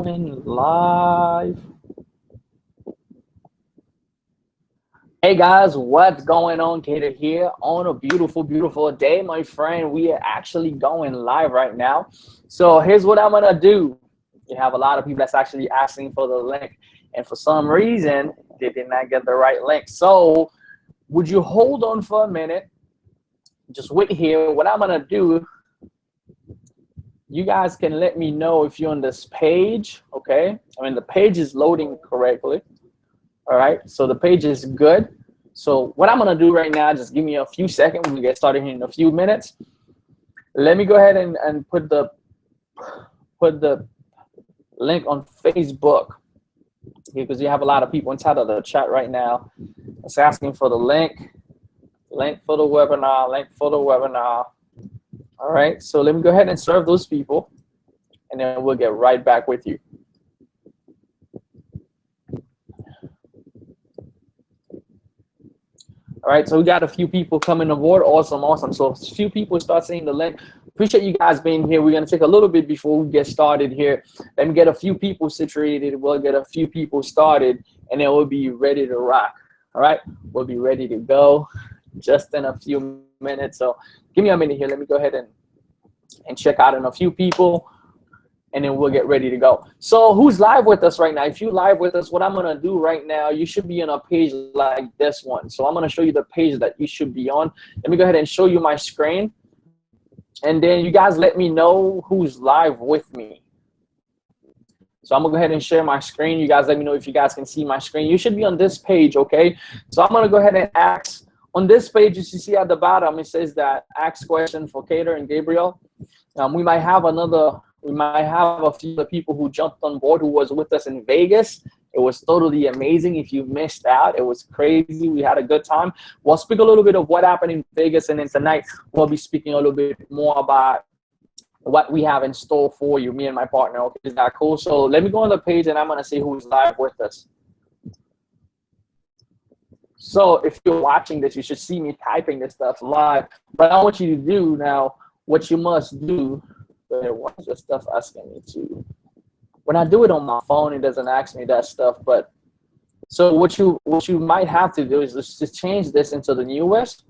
going live. Hey guys, what's going on? Kater here on a beautiful, beautiful day, my friend. We are actually going live right now. So here's what I'm gonna do. You have a lot of people that's actually asking for the link, and for some reason they did not get the right link. So would you hold on for a minute? Just wait here. What I'm gonna do, you guys can let me know if you're on this page, okay? I mean, the page is loading correctly. All right, so the page is good. So what I'm gonna do right now, just give me a few seconds. We'll get started in a few minutes. Let me go ahead and put the link on Facebook, because you have a lot of people inside of the chat right now. It's asking for the link for the webinar. All right, so let me go ahead and serve those people, and then we'll get right back with you. All right, so we got a few people coming aboard. Awesome. So a few people start seeing the link. Appreciate you guys being here. We're gonna take a little bit before we get started here. Let me get a few people situated. We'll get a few people started, and then we'll be ready to rock. All right, we'll be ready to go just in a few minutes. So give me a minute here. Let me go ahead and check out on a few people, and then we'll get ready to go. So who's live with us right now? If you live with us, what I'm gonna do right now, you should be on a page like this one. So I'm gonna show you the page that you should be on. Let me go ahead and show you my screen, and then you guys let me know who's live with me. So I'm gonna go ahead and share my screen. You guys let me know if you guys can see my screen. You should be on this page, okay? So I'm gonna go ahead and ask, on this page, you see at the bottom, it says that ask question for Kater and Gabriel. We might have a few other people who jumped on board who was with us in Vegas. It was totally amazing. If you missed out, it was crazy. We had a good time. We'll speak a little bit of what happened in Vegas, and then tonight we'll be speaking a little bit more about what we have in store for you, me and my partner. Okay, is that cool? So let me go on the page, and I'm gonna see who's live with us. So if you're watching this, you should see me typing this stuff live. But I want you to do now what you must do. Why is this stuff asking me to? When I do it on my phone, it doesn't ask me that stuff. But so what you might have to do is just change this into the newest,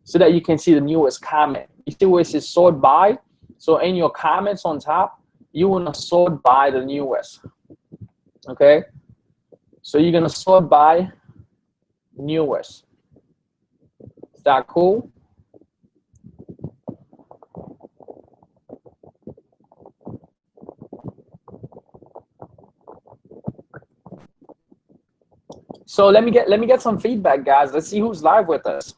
so that you can see the newest comment. You see where it says sort by? So in your comments on top, you want to sort by the newest. Okay? So you're gonna sort by newest. Is that cool? So let me get some feedback, guys. Let's see who's live with us.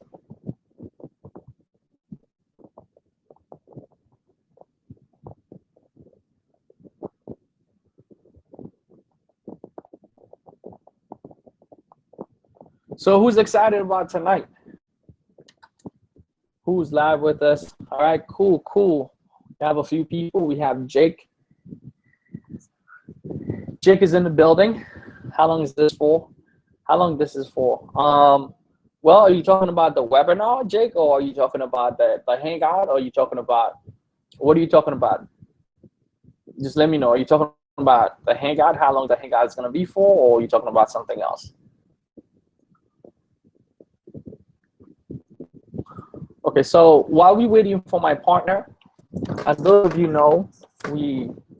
So who's excited about tonight? Who's live with us? All right, cool. We have a few people. We have Jake. Jake is in the building. How long is this for? How long this is for? Well, are you talking about the webinar, Jake, or are you talking about the Hangout, or are you talking about, what are you talking about? Just let me know. Are you talking about the Hangout, how long the Hangout is going to be for, or are you talking about something else? Okay, so while we're waiting for my partner, as those of you know,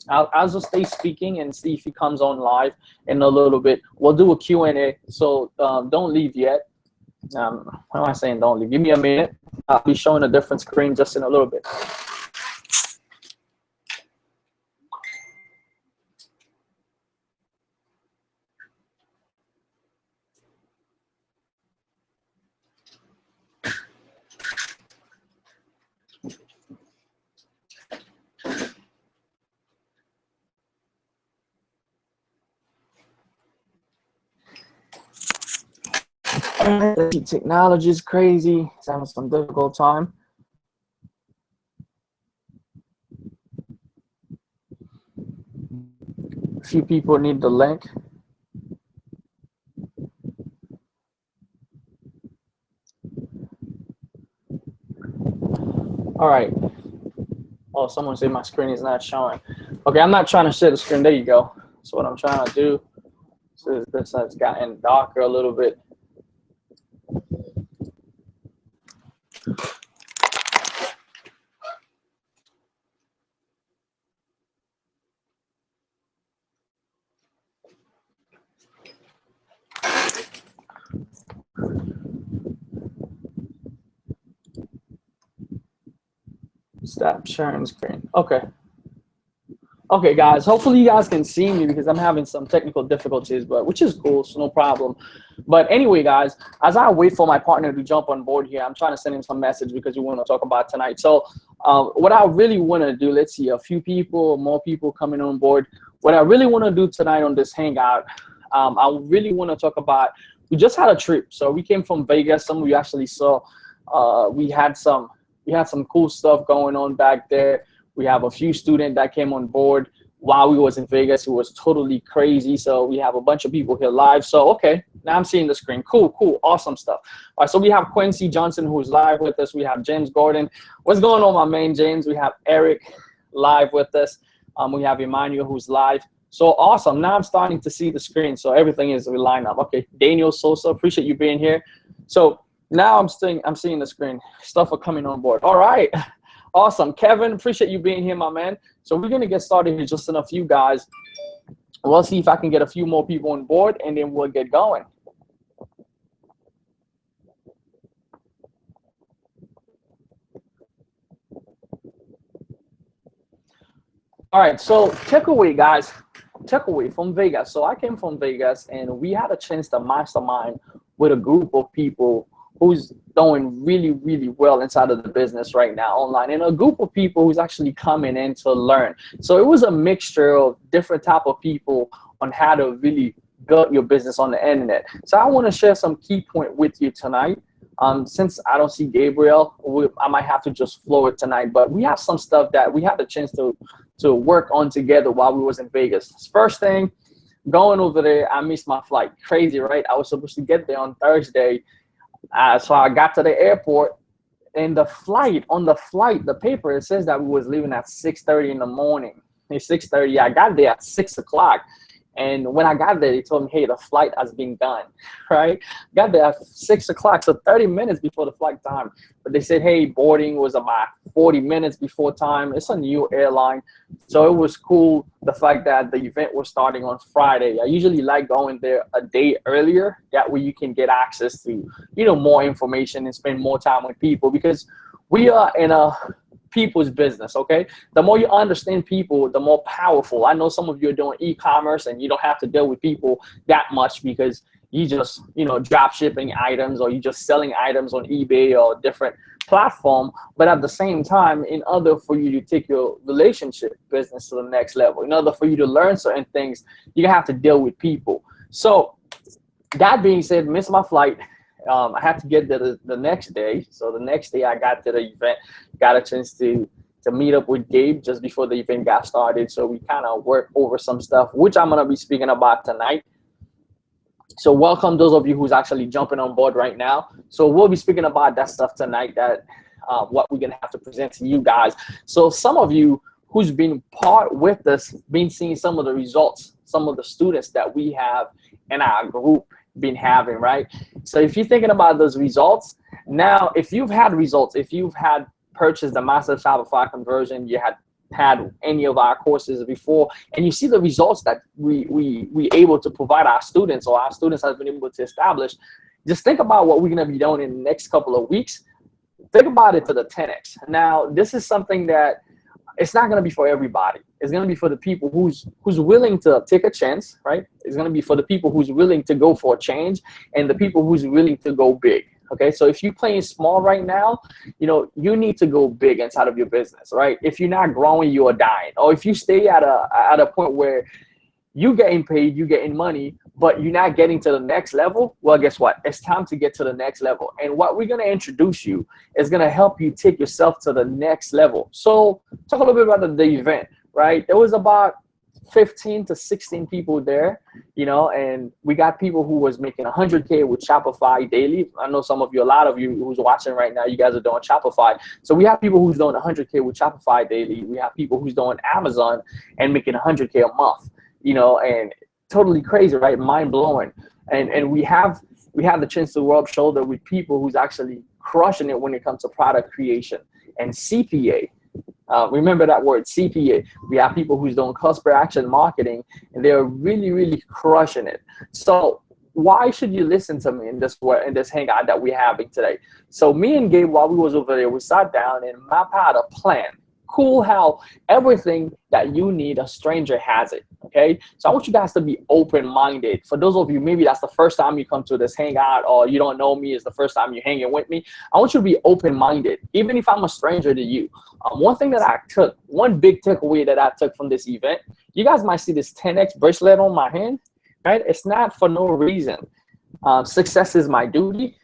I'll just stay speaking and see if he comes on live in a little bit. We'll do a Q&A, so don't leave yet. How am I saying don't leave? Give me a minute. I'll be showing a different screen just in a little bit. Technology is crazy. It's having some difficult time. A few people need the link. All right. Oh, someone said my screen is not showing. Okay, I'm not trying to share the screen. There you go. So what I'm trying to do is this has gotten darker a little bit. Stop sharing screen. Okay. Okay, guys, hopefully you guys can see me because I'm having some technical difficulties, but which is cool, so no problem. But anyway, guys, as I wait for my partner to jump on board here, I'm trying to send him some message because we want to talk about tonight. So what I really want to do, let's see, a few people, more people coming on board. What I really want to do tonight on this Hangout, I really want to talk about, we just had a trip. So we came from Vegas. Some of you actually saw, we had some cool stuff going on back there. We have a few students that came on board while we was in Vegas. It was totally crazy. So we have a bunch of people here live. So, okay, now I'm seeing the screen. Cool, cool, awesome stuff. All right, so we have Quincy Johnson, who's live with us. We have James Gordon. What's going on, my man, James? We have Eric live with us. We have Emmanuel, who's live. So awesome. Now I'm starting to see the screen. So everything is lined up. Okay, Daniel Sosa, appreciate you being here. So now I'm seeing the screen. Stuff are coming on board. All right. Awesome. Kevin, appreciate you being here, my man. So we're going to get started here just in a few, guys. We'll see if I can get a few more people on board, and then we'll get going. All right, so takeaway, guys. Takeaway from Vegas. So I came from Vegas, and we had a chance to mastermind with a group of people who's doing really, really well inside of the business right now online, and a group of people who's actually coming in to learn. So it was a mixture of different type of people on how to really build your business on the internet. So I want to share some key point with you tonight. Since I don't see Gabriel, I might have to just flow it tonight, but we have some stuff that we had the chance to work on together while we was in Vegas. First thing, going over there, I missed my flight. Crazy, right? I was supposed to get there on Thursday. So I got to the airport, and on the flight, the paper, it says that we was leaving at 6:30 in the morning. At 6:30, I got there at 6 o'clock. And when I got there, they told me, hey, the flight has been done, right? Got there at 6 o'clock, so 30 minutes before the flight time. But they said, hey, boarding was about 40 minutes before time. It's a new airline. So it was cool, the fact that the event was starting on Friday. I usually like going there a day earlier. That way you can get access to, more information and spend more time with people, because we are in a people's business, okay? The more you understand people, the more powerful. I know some of you are doing e-commerce and you don't have to deal with people that much because you just, drop shipping items, or you just selling items on eBay or different platform. But at the same time, in order for you to take your relationship business to the next level, in order for you to learn certain things, you have to deal with people. So that being said, missed my flight. I had to get there the next day. So the next day I got to the event, got a chance to meet up with Gabe just before the event got started. So we kind of worked over some stuff, which I'm going to be speaking about tonight. So welcome those of you who's actually jumping on board right now. So we'll be speaking about that stuff tonight, that what we're going to have to present to you guys. So some of you who's been part with us, been seeing some of the results, some of the students that we have in our group been having, right? So if you're thinking about those results, now if you've had results, if you've had purchased the Master Shopify Conversion, you had any of our courses before, and you see the results that we able to provide our students, or our students have been able to establish, just think about what we're going to be doing in the next couple of weeks. Think about it to the 10x. Now, this is something that it's not going to be for everybody. It's going to be for the people who's willing to take a chance, right? It's going to be for the people who's willing to go for a change, and the people who's willing to go big. Okay, so if you're playing small right now, you need to go big inside of your business, right? If you're not growing, you are dying. Or if you stay at a point where you getting paid, you getting money, but you're not getting to the next level, well, guess what? It's time to get to the next level. And what we're going to introduce you is going to help you take yourself to the next level. So talk a little bit about the event, right? There was about 15 to 16 people there, and we got people who was making 100K with Shopify daily. I know some of you, a lot of you who's watching right now, you guys are doing Shopify. So we have people who's doing 100K with Shopify daily. We have people who's doing Amazon and making 100K a month. and totally crazy, right? Mind blowing. And we have the chance to rub shoulder with people who's actually crushing it when it comes to product creation and CPA. Remember that word, CPA. We have people who's doing cost per action marketing, and they're really, really crushing it. So why should you listen to me in this hangout that we're having today? So me and Gabe, while we was over there, we sat down and mapped out a plan. Cool how everything that you need, a stranger has it, okay? So I want you guys to be open-minded. For those of you, maybe that's the first time you come to this hangout, or you don't know me, it's the first time you're hanging with me. I want you to be open-minded, even if I'm a stranger to you. One thing that one big takeaway that I took from this event, you guys might see this 10X bracelet on my hand, right? It's not for no reason. Success is my duty.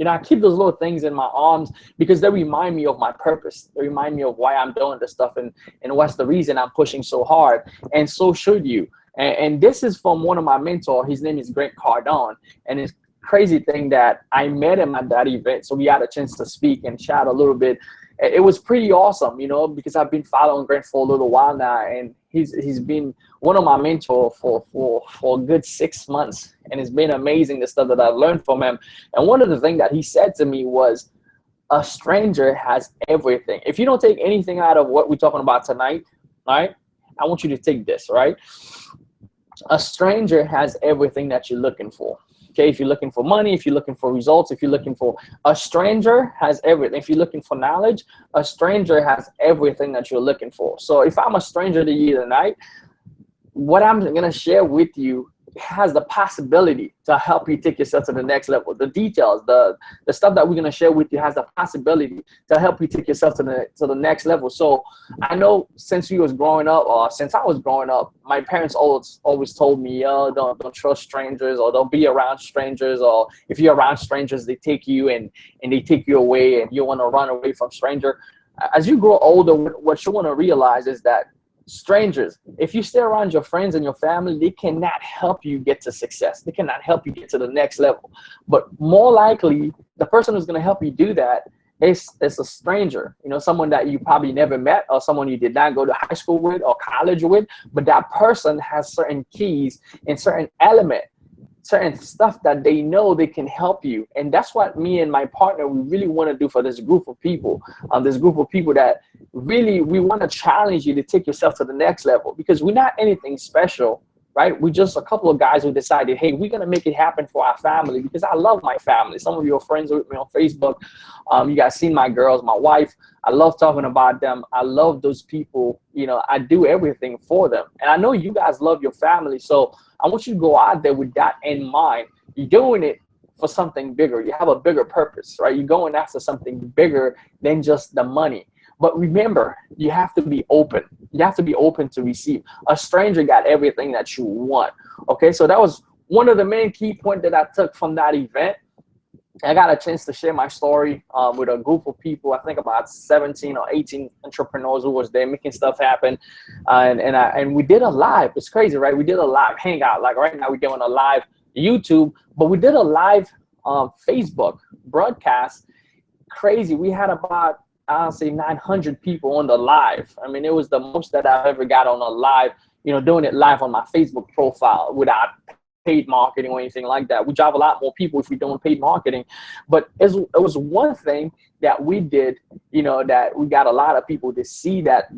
I keep those little things in my arms because they remind me of my purpose. They remind me of why I'm doing this stuff and what's the reason I'm pushing so hard. And so should you. And this is from one of my mentors. His name is Grant Cardone. And it's crazy thing that I met him at that event. So we had a chance to speak and chat a little bit. It was pretty awesome, because I've been following Grant for a little while now, and he's been one of my mentors for a good 6 months, and it's been amazing the stuff that I've learned from him. And one of the things that he said to me was, a stranger has everything. If you don't take anything out of what we're talking about tonight, all right, I want you to take this, right? A stranger has everything that you're looking for. Okay, if you're looking for money, if you're looking for results, if you're looking for, a stranger has everything. If you're looking for knowledge, a stranger has everything that you're looking for. So if I'm a stranger to you tonight, what I'm gonna share with you has the possibility to help you take yourself to the next level. The details, the stuff that we're gonna share with you has the possibility to help you take yourself to the next level. So I know since I was growing up, my parents always told me, don't trust strangers, or don't be around strangers, or if you're around strangers, they take you and they take you away, and you want to run away from stranger. As you grow older, what you want to realize is that strangers, if you stay around your friends and your family, they cannot help you get to success. They cannot help you get to the next level. But more likely, the person who's going to help you do that is a stranger, someone that you probably never met, or someone you did not go to high school with or college with, but that person has certain keys and certain stuff that they know they can help you. And that's what me and my partner, we really want to do for this group of people. That really, we want to challenge you to take yourself to the next level, because we're not anything special, right? We're just a couple of guys who decided, hey, we're going to make it happen for our family, because I love my family. Some of you are friends with me on Facebook. You guys seen my girls, my wife. I love talking about them. I love those people. I do everything for them. And I know you guys love your family. So I want you to go out there with that in mind. You're doing it for something bigger. You have a bigger purpose, right? You're going after something bigger than just the money. But remember, you have to be open. You have to be open to receive. A stranger got everything that you want. Okay, so that was one of the main key points that I took from that event. I got a chance to share my story with a group of people. I think about 17 or 18 entrepreneurs who was there making stuff happen. And we did a live. It's crazy, right? We did a live hangout. Like right now we're doing a live YouTube, but we did a live Facebook broadcast. Crazy. We had about, I'll say 900 people on the live. I mean, it was the most that I've ever got on a live, doing it live on my Facebook profile without paid marketing or anything like that. We drive a lot more people if we don't paid marketing. But it was one thing that we did, that we got a lot of people to see that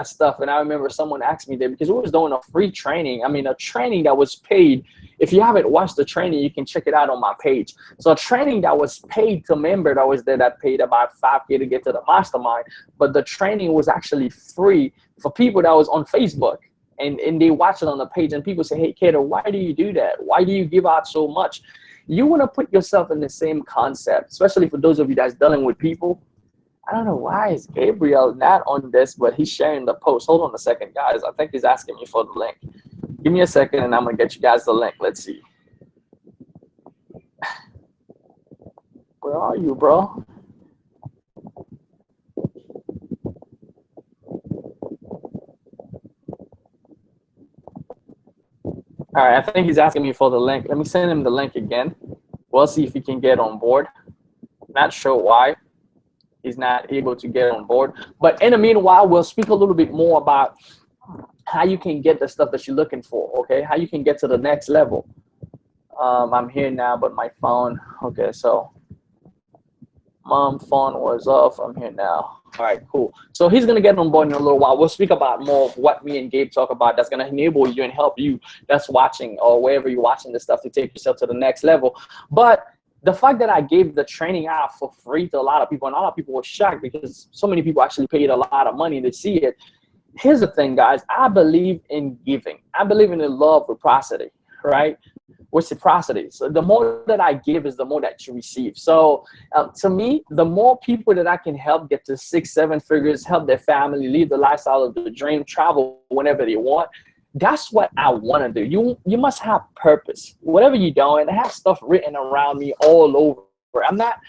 stuff. And I remember someone asked me there, because we was doing a free training. I mean, a training that was paid. If you haven't watched the training, you can check it out on my page. So a training that was paid to member that was there, that paid about $5K to get to the mastermind. But the training was actually free for people that was on Facebook. And they watch it on the page, and people say, hey, Kato, why do you do that? Why do you give out so much? You want to put yourself in the same concept, especially for those of you that's dealing with people. I don't know why is Gabriel not on this, but he's sharing the post. Hold on a second, guys. I think he's asking me for the link. Give me a second, and I'm going to get you guys the link. Let's see. Where are you, bro? All right, I think he's asking me for the link. Let me send him the link again. We'll see if he can get on board. Not sure why he's not able to get on board. But in the meanwhile, we'll speak a little bit more about how you can get the stuff that you're looking for, okay? How you can get to the next level. I'm here now, but my phone, okay, so mom phone was off. I'm here now. All right, cool. So he's gonna get on board in a little while. We'll speak about more of what me and Gabe talk about that's gonna enable you and help you that's watching or wherever you're watching this stuff to take yourself to the next level. But the fact that I gave the training out for free to a lot of people, and a lot of people were shocked because so many people actually paid a lot of money to see it. Here's the thing, guys. I believe in giving. I believe in the law of reciprocity, right? Reciprocity. So the more that I give is the more that you receive. So to me, the more people that I can help get to 6-7 figures, help their family, live the lifestyle of the dream, travel whenever they want, that's what I want to do. You must have purpose. Whatever you're doing, I have stuff written around me all over. I'm not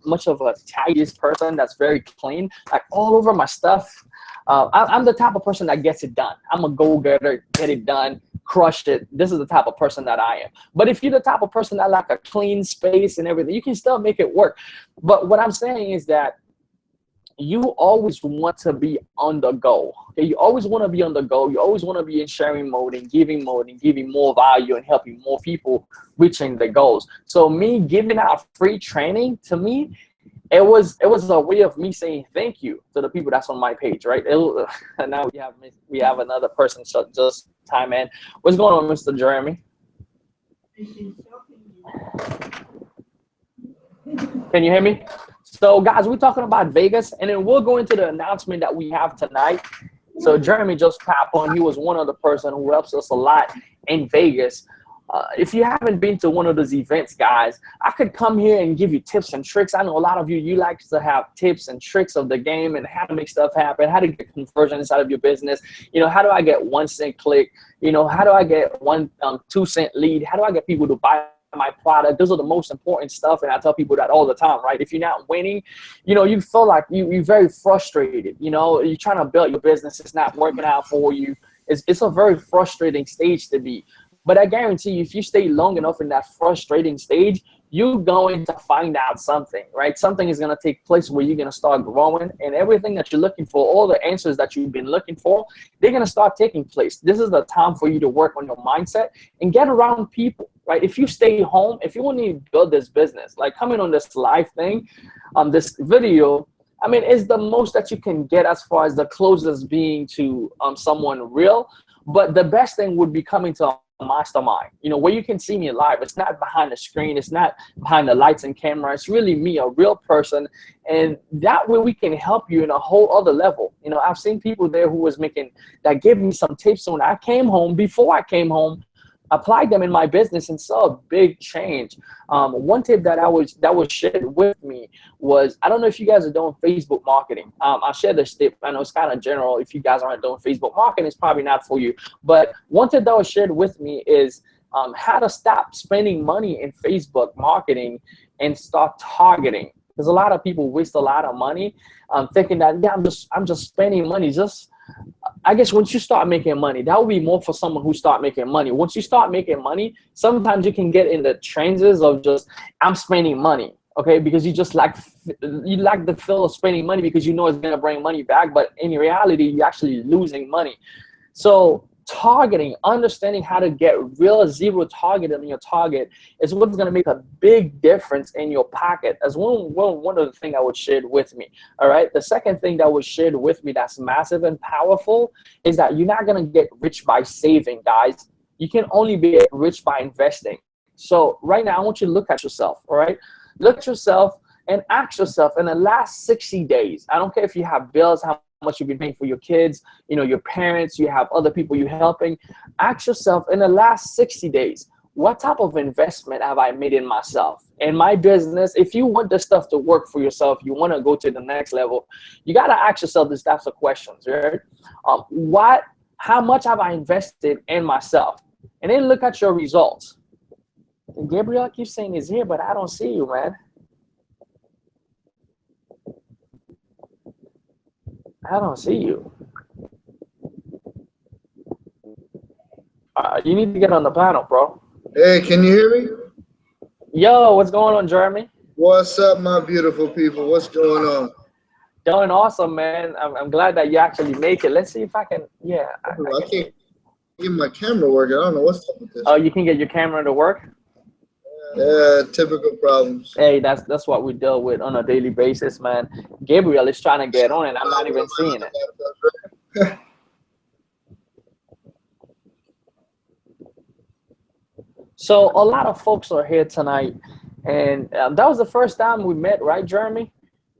much of a tidiest person that's very clean, like all over my stuff. I'm the type of person that gets it done. I'm a go-getter, get it done, crushed it. This is the type of person that I am. But if you're the type of person that like a clean space and everything, you can still make it work. But what I'm saying is that you always want to be on the go. Okay? You always want to be on the go. You always want to be in sharing mode and giving more value and helping more people reaching the goals. So me giving out free training, to me, it was a way of me saying thank you to the people that's on my page, right? And now we have another person just time in. What's going on, Mr. Jeremy? Can you hear me? So guys, we're talking about Vegas, and then we'll go into the announcement that we have tonight. So Jeremy just popped on. He was one of the person who helps us a lot in Vegas. If you haven't been to one of those events, guys, I could come here and give you tips and tricks. I know a lot of you like to have tips and tricks of the game and how to make stuff happen, how to get conversion inside of your business. You know, how do I get 1 cent click? You know, how do I get 2 cent lead? How do I get people to buy my product? Those are the most important stuff, and I tell people that all the time, right? If you're not winning, you know, you feel like you're very frustrated. You know, you're trying to build your business, it's not working out for you. It's a very frustrating stage to be. But I guarantee you, if you stay long enough in that frustrating stage, you're going to find out something, right? Something is going to take place where you're going to start growing, and everything that you're looking for, all the answers that you've been looking for, they're going to start taking place. This is the time for you to work on your mindset and get around people, right? If you stay home, if you want to build this business, like coming on this live thing, this video, I mean, it's the most that you can get as far as the closest being to someone real. But the best thing would be coming to a mastermind, you know, where you can see me live. It's not behind the screen, it's not behind the lights and camera, it's really me, a real person. And that way we can help you in a whole other level. You know, I've seen people there who was that gave me some tips when I came home, before I came home, applied them in my business and saw a big change. One tip that was shared with me was, I don't know if you guys are doing Facebook marketing. I'll share this tip. I know it's kind of general. If you guys aren't doing Facebook marketing, it's probably not for you. But one tip that was shared with me is how to stop spending money in Facebook marketing and start targeting. Because a lot of people waste a lot of money thinking that, yeah, I'm just spending money. I guess once you start making money, that will be more for someone who start making money. Once you start making money, sometimes you can get in the trances of just, I'm spending money, okay? Because you like the feel of spending money because you know it's gonna bring money back, but in reality, you're actually losing money. So targeting, understanding how to get real zero target on your target is what's going to make a big difference in your pocket. As one of the things that was shared with me. All right. The second thing that was shared with me that's massive and powerful is that you're not going to get rich by saving, guys. You can only be rich by investing. So right now, I want you to look at yourself. All right. Look at yourself and ask yourself, in the last 60 days, I don't care if you have bills, how much you've been paying for your kids, you know, your parents, you have other people you're helping. Ask yourself, in the last 60 days, what type of investment have I made in myself, in my business? If you want this stuff to work for yourself, you want to go to the next level, you got to ask yourself these types of questions, right? How much have I invested in myself? And then look at your results. And Gabriel keeps saying he's here, but I don't see you, man. I don't see you. You need to get on the panel, bro. Hey, can you hear me? Yo, what's going on, Jeremy? What's up, my beautiful people? What's going on? Doing awesome, man. I'm glad that you actually make it. Let's see if I can. Yeah, I can't get my camera working. I don't know what's up with this. Oh, you can get your camera to work. Yeah, typical problems. Hey, that's what we deal with on a daily basis, man. Gabriel is trying to get on, and I'm not even seeing it. So a lot of folks are here tonight, and that was the first time we met, right, Jeremy?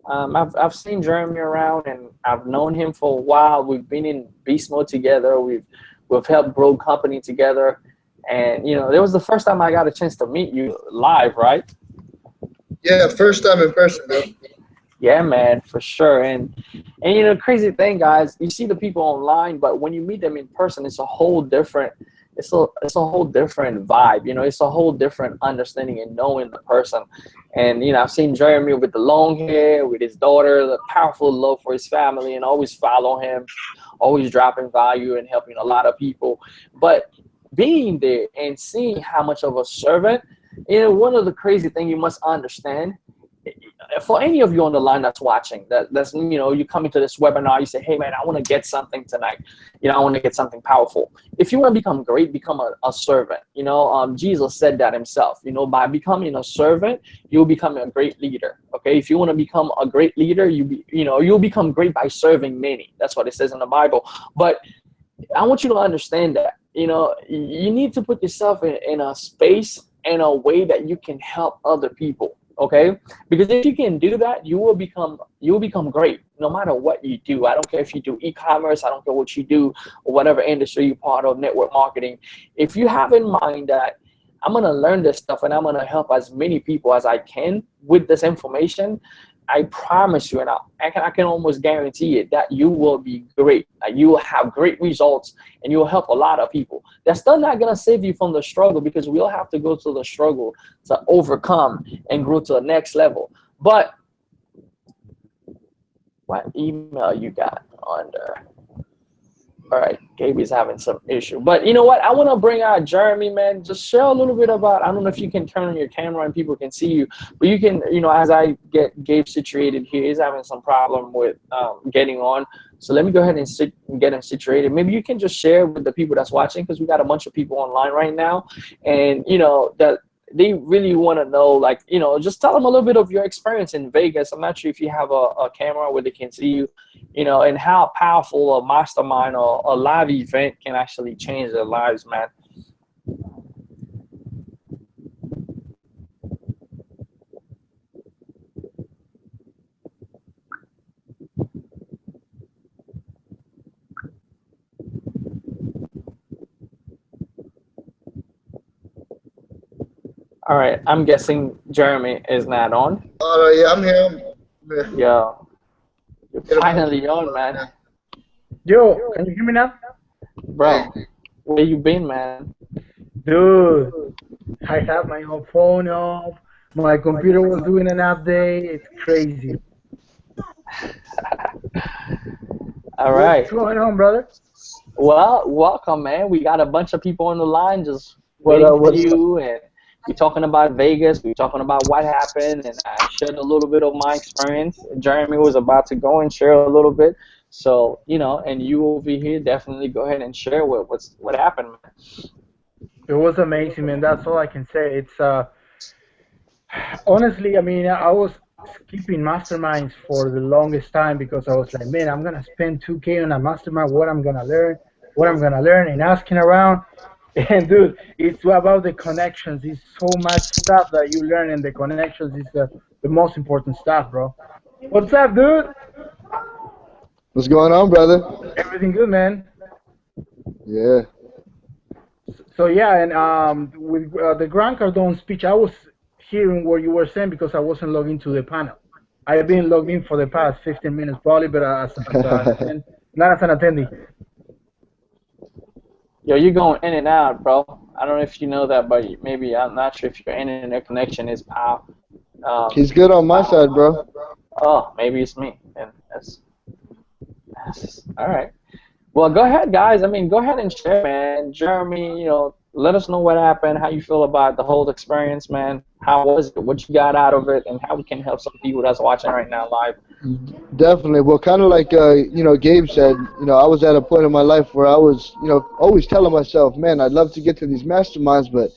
I've seen Jeremy around, and I've known him for a while. We've been in beast mode together. We've helped grow company together, and it was the first time I got a chance to meet you live, right? Yeah, first time in person, bro. Yeah, man, for sure. And crazy thing, guys, you see the people online, but when you meet them in person, it's a whole different it's a whole different vibe. It's a whole different understanding and knowing the person. And I've seen Jeremy with the long hair, with his daughter, the powerful love for his family, and always follow him, always dropping value and helping a lot of people. But being there and seeing how much of a servant, one of the crazy things you must understand, for any of you on the line that's watching, that's you come into this webinar, you say, hey man, I want to get something tonight, I want to get something powerful. If you want to become great, become a servant. Jesus said that himself. By becoming a servant, you'll become a great leader. Okay, if you want to become a great leader, you'll become great by serving many. That's what it says in the Bible. But I want you to understand that you need to put yourself in a space, in a way that you can help other people. Okay, because if you can do that, you will become great no matter what you do. I don't care if you do e-commerce, I don't care what you do, or whatever industry you're part of, network marketing. If you have in mind that I'm gonna learn this stuff and I'm gonna help as many people as I can with this information, I promise you, and I can almost guarantee it, that you will be great. Like, you will have great results, and you will help a lot of people. That's still not gonna save you from the struggle, because we'll have to go through the struggle to overcome and grow to the next level. But what email you got under? All right, Gaby's having some issue. But you know what? I want to bring out Jeremy, man. Just share a little bit about, I don't know if you can turn on your camera and people can see you, but you can, as I get Gabe situated here, he's having some problem with getting on. So let me go ahead and get him situated. Maybe you can just share with the people that's watching, because we got a bunch of people online right now. And, that they really want to know, like, just tell them a little bit of your experience in Vegas. I'm not sure if you have a camera where they can see you, and how powerful a mastermind or a live event can actually change their lives, man. All right, I'm guessing Jeremy is not on. Yeah, I'm here. Yo, you're finally on, man. Yo, can you hear me now? Bro, where you been, man? Dude, I have my whole phone off. My computer was doing an update. It's crazy. All right. What's going on, brother? Well, welcome, man. We got a bunch of people on the line just waiting for you, and we're talking about Vegas. We're talking about what happened, and I shared a little bit of my experience. Jeremy was about to go and share a little bit. So, and you over here, definitely go ahead and share what happened, man. It was amazing, man. That's all I can say. It's honestly, I mean, I was skipping masterminds for the longest time, because I was like, man, I'm gonna spend 2K on a mastermind. What I'm gonna learn, and asking around. And dude, it's about the connections. It's so much stuff that you learn, and the connections is the most important stuff, bro. What's up, dude? What's going on, brother? Everything good, man? Yeah. So yeah, and with the Grant Cardone speech, I was hearing what you were saying because I wasn't logged into the panel. I've been logged in for the past 15 minutes probably, but not as an attendee. Yo, you're going in and out, bro. I don't know if you know that, but maybe, I'm not sure if your internet connection is power. He's good on my side, bro. Oh, maybe it's me. And that's all right. Well, go ahead, guys. I mean, go ahead and share, man. Jeremy, Let us know what happened, how you feel about the whole experience, man. How was it? What you got out of it, and how we can help some people that's watching right now live. Definitely. Well, kind of like Gabe said, I was at a point in my life where I was, always telling myself, man, I'd love to get to these masterminds, but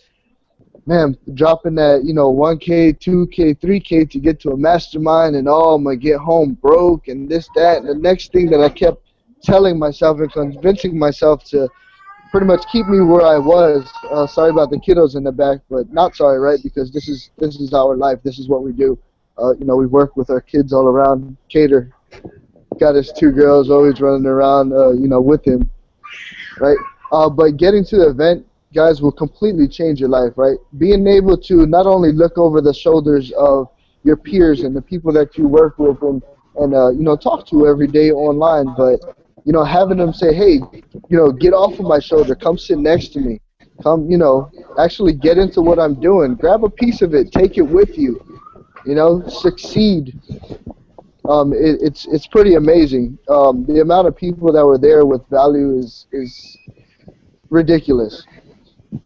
man, dropping that, 1K, 2K, 3K to get to a mastermind, and oh, I'm gonna get home broke and this, that, and the next thing that I kept telling myself and convincing myself to pretty much keep me where I was. Sorry about the kiddos in the back, but not sorry, right? Because this is our life. This is what we do. We work with our kids all around. Cater got his two girls always running around, with him, right? But getting to the event, guys, will completely change your life, right? Being able to not only look over the shoulders of your peers and the people that you work with and talk to every day online, but having them say, hey, get off of my shoulder, come sit next to me, come, actually get into what I'm doing, grab a piece of it, take it with you, succeed. It's pretty amazing. The amount of people that were there with value is ridiculous.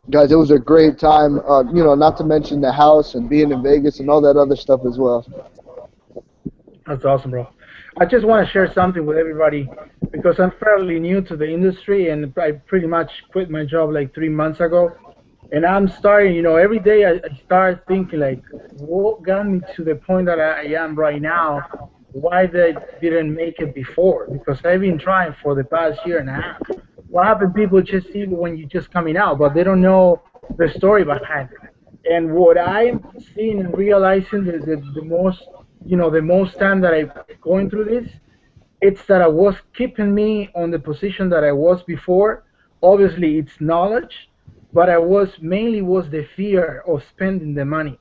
Guys, it was a great time. Not to mention the house and being in Vegas and all that other stuff as well. That's awesome, bro. I just want to share something with everybody because I'm fairly new to the industry and I pretty much quit my job like 3 months ago. And I'm starting, every day I start thinking like, what got me to the point that I am right now? Why they didn't make it before? Because I've been trying for the past year and a half. What happened? People just see when you're just coming out, but they don't know the story behind it. And what I'm seeing and realizing the most, the most time that I'm going through this, it's that I was keeping me on the position that I was before. Obviously, it's knowledge, but I was mainly was the fear of spending the money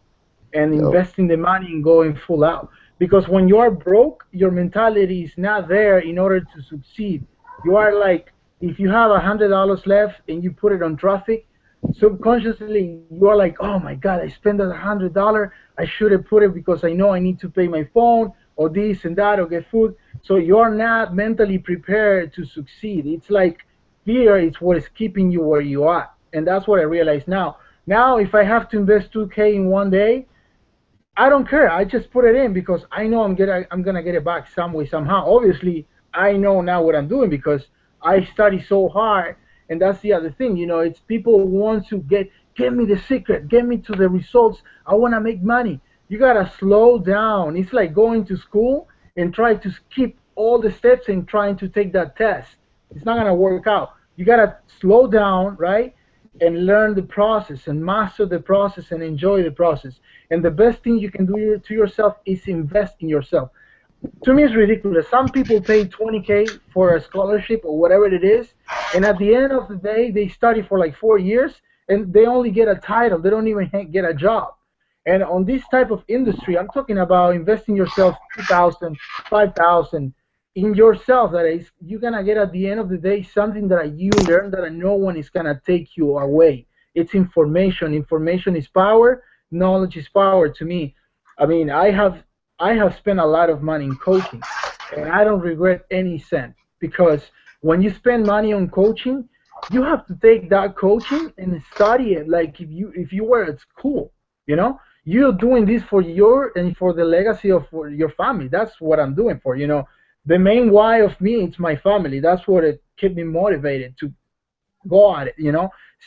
and Yep. investing the money and going full out. Because when you are broke, your mentality is not there in order to succeed. You are like, if you have $100 left and you put it on traffic, subconsciously you are like, oh my God, I spent that $100. I should have put it because I know I need to pay my phone or this and that or get food. So you're not mentally prepared to succeed. It's like fear is what is keeping you where you are. And that's what I realize now. Now, if I have to invest 2K in one day, I don't care. I just put it in because I know I'm gonna get it back some way somehow. Obviously, I know now what I'm doing because I study so hard, and that's the other thing. It's people want to get me the secret, get me to the results. I want to make money. You gotta slow down. It's like going to school and try to skip all the steps and trying to take that test. It's not gonna work out. You gotta slow down, right? And learn the process and master the process and enjoy the process. And the best thing you can do to yourself is invest in yourself. To me, it's ridiculous. Some people pay 20K for a scholarship or whatever it is, and at the end of the day, they study for like 4 years and they only get a title. They don't even get a job. And on this type of industry, I'm talking about investing yourself 2,000, 5,000 in yourself. That is, you're gonna get at the end of the day something that you learn that no one is gonna take you away. It's information. Information is power. Knowledge is power to me. I mean, I have spent a lot of money in coaching, and I don't regret any cent because when you spend money on coaching, you have to take that coaching and study it like if you were at school. You know, you're doing this for your and for the legacy of for your family. That's what I'm doing for. The main why of me it's my family. That's what it kept me motivated to go at it.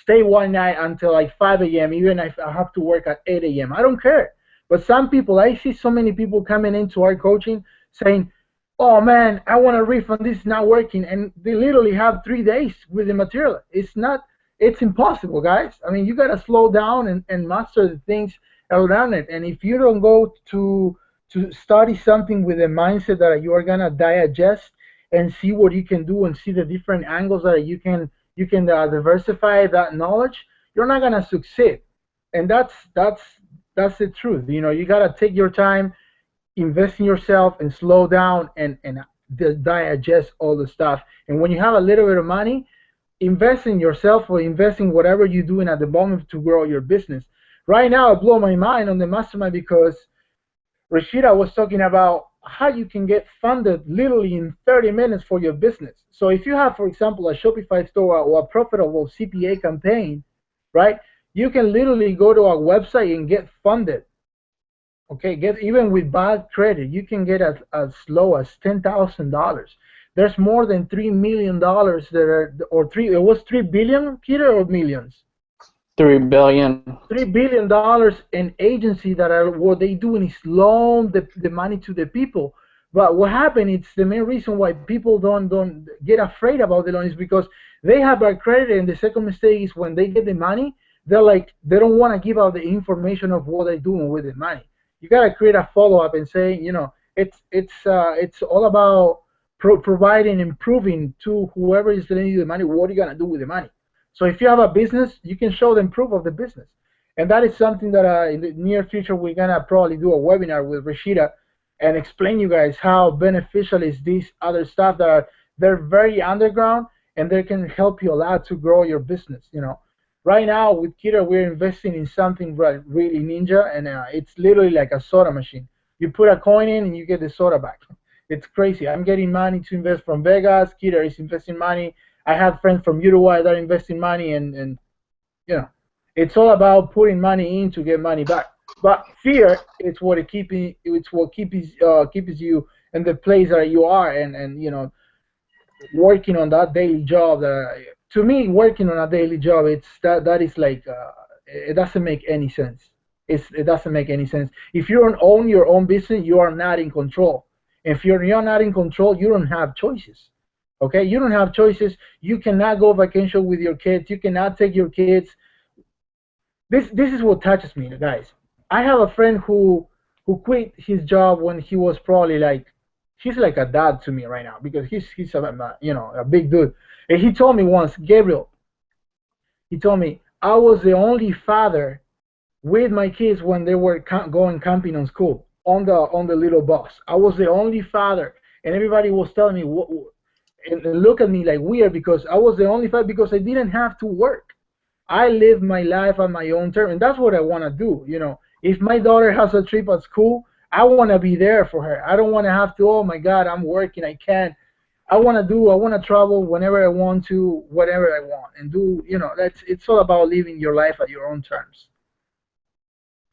Stay one night until like 5 a.m. even if I have to work at 8 a.m. I don't care. But some people, I see so many people coming into our coaching saying, "Oh man, I want a refund. This is not working," and they literally have 3 days with the material. It's impossible, guys. I mean, you gotta slow down and master the things around it. And if you don't go to study something with a mindset that you are gonna digest and see what you can do and see the different angles that you can diversify that knowledge, you're not gonna succeed. And that's the truth. You gotta take your time, invest in yourself, and slow down and digest all the stuff. And when you have a little bit of money, invest in yourself or invest in whatever you're doing at the moment to grow your business. Right now, it blew my mind on the mastermind because Rashida was talking about how you can get funded literally in 30 minutes for your business. So if you have, for example, a Shopify store or a profitable CPA campaign, right? You can literally go to our website and get funded. Okay, get even with bad credit, you can get as low as $10,000. There's more than $3 million that are, or three. It was 3 billion, Peter, or millions. 3 billion. $3 billion in agency that are what they doing is loan the money to the people. But what happened? It's the main reason why people don't get afraid about the loan is because they have bad credit, and the second mistake is when they get the money, they're like they don't want to give out the information of what they're doing with the money. You gotta create a follow up and say, it's all about providing, improving to whoever is lending you the money. What are you gonna do with the money? So if you have a business, you can show them proof of the business. And that is something that in the near future we're gonna probably do a webinar with Rashida and explain you guys how beneficial is these other stuff that are they're very underground and they can help you a lot to grow your business. Right now with Kira we're investing in something really ninja, and it's literally like a soda machine. You put a coin in and you get the soda back. It's crazy. I'm getting money to invest from Vegas. Kira is investing money. I have friends from Uruguay that are investing money, and it's all about putting money in to get money back. But fear is what keeps you in the place that you are, and working on that daily job. To me, working on a daily job, that is like it doesn't make any sense. It doesn't make any sense. If you don't own your own business, you are not in control. If you're not in control, you don't have choices. Okay, you don't have choices. You cannot go vacation with your kids. You cannot take your kids. This is what touches me, guys. I have a friend who quit his job when he was probably like, he's like a dad to me right now because he's a big dude. And he told me once, Gabriel, he told me I was the only father with my kids when they were going camping on school on the little bus. I was the only father, and everybody was telling me and look at me like weird because I was the only father because I didn't have to work. I live my life on my own terms, and that's what I want to do. If my daughter has a trip at school, I want to be there for her. I don't want to have to, oh my God, I'm working, I can't. I want to travel whenever I want to, whatever I want, and do, it's all about living your life at your own terms.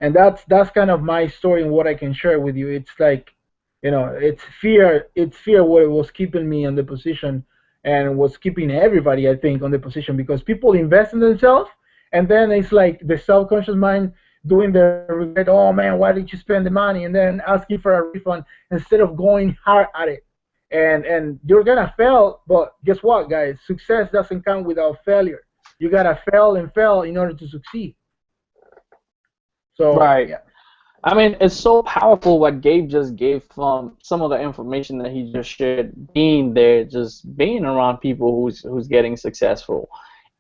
And that's kind of my story and what I can share with you. It's like, it's fear what was keeping me on the position and was keeping everybody, I think, on the position because people invest in themselves, and then it's like the subconscious mind doing the regret, oh man, why did you spend the money? And then asking for a refund instead of going hard at it. And you're gonna fail, but guess what, guys? Success doesn't come without failure. You gotta fail and fail in order to succeed. So Right. yeah. I mean, it's so powerful what Gabe just gave from some of the information that he just shared, being there, just being around people who's getting successful.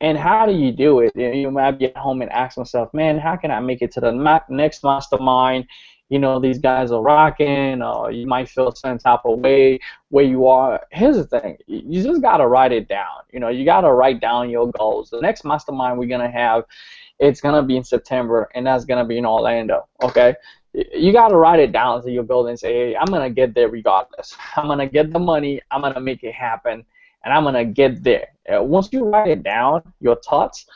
And how do you do it? You might be at home and ask myself, man, how can I make it to the next mastermind? These guys are rocking, or you might feel some type of way where you are. Here's the thing. You just got to write it down. You got to write down your goals. The next mastermind we're going to have, it's going to be in September, and that's going to be in Orlando, okay? You got to write it down to your building and say, hey, I'm going to get there regardless. I'm going to get the money. I'm going to make it happen, and I'm going to get there. Once you write it down, your thoughts,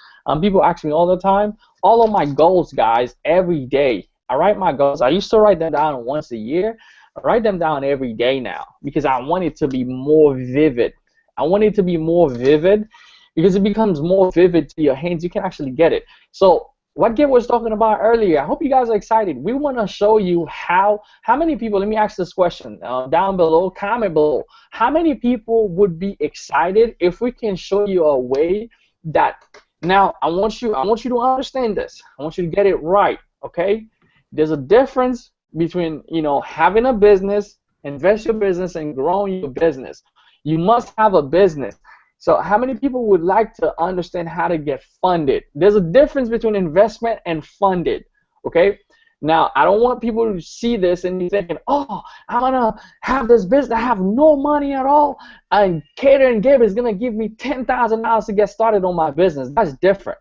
people ask me all the time, all of my goals, guys, every day. I write my goals. I used to write them down once a year. I write them down every day now because I want it to be more vivid. I want it to be more vivid because it becomes more vivid to your hands. You can actually get it. So what Gabe was talking about earlier, I hope you guys are excited. We want to show you how many people, let me ask this question down below, comment below. How many people would be excited if we can show you a way that, now I want you to understand this. I want you to get it right, okay? There's a difference between, having a business, invest your business, and growing your business. You must have a business. So how many people would like to understand how to get funded? There's a difference between investment and funded, okay? Now, I don't want people to see this and be thinking, oh, I'm going to have this business. I have no money at all, and Cater and Gabe is going to give me $10,000 to get started on my business. That's different.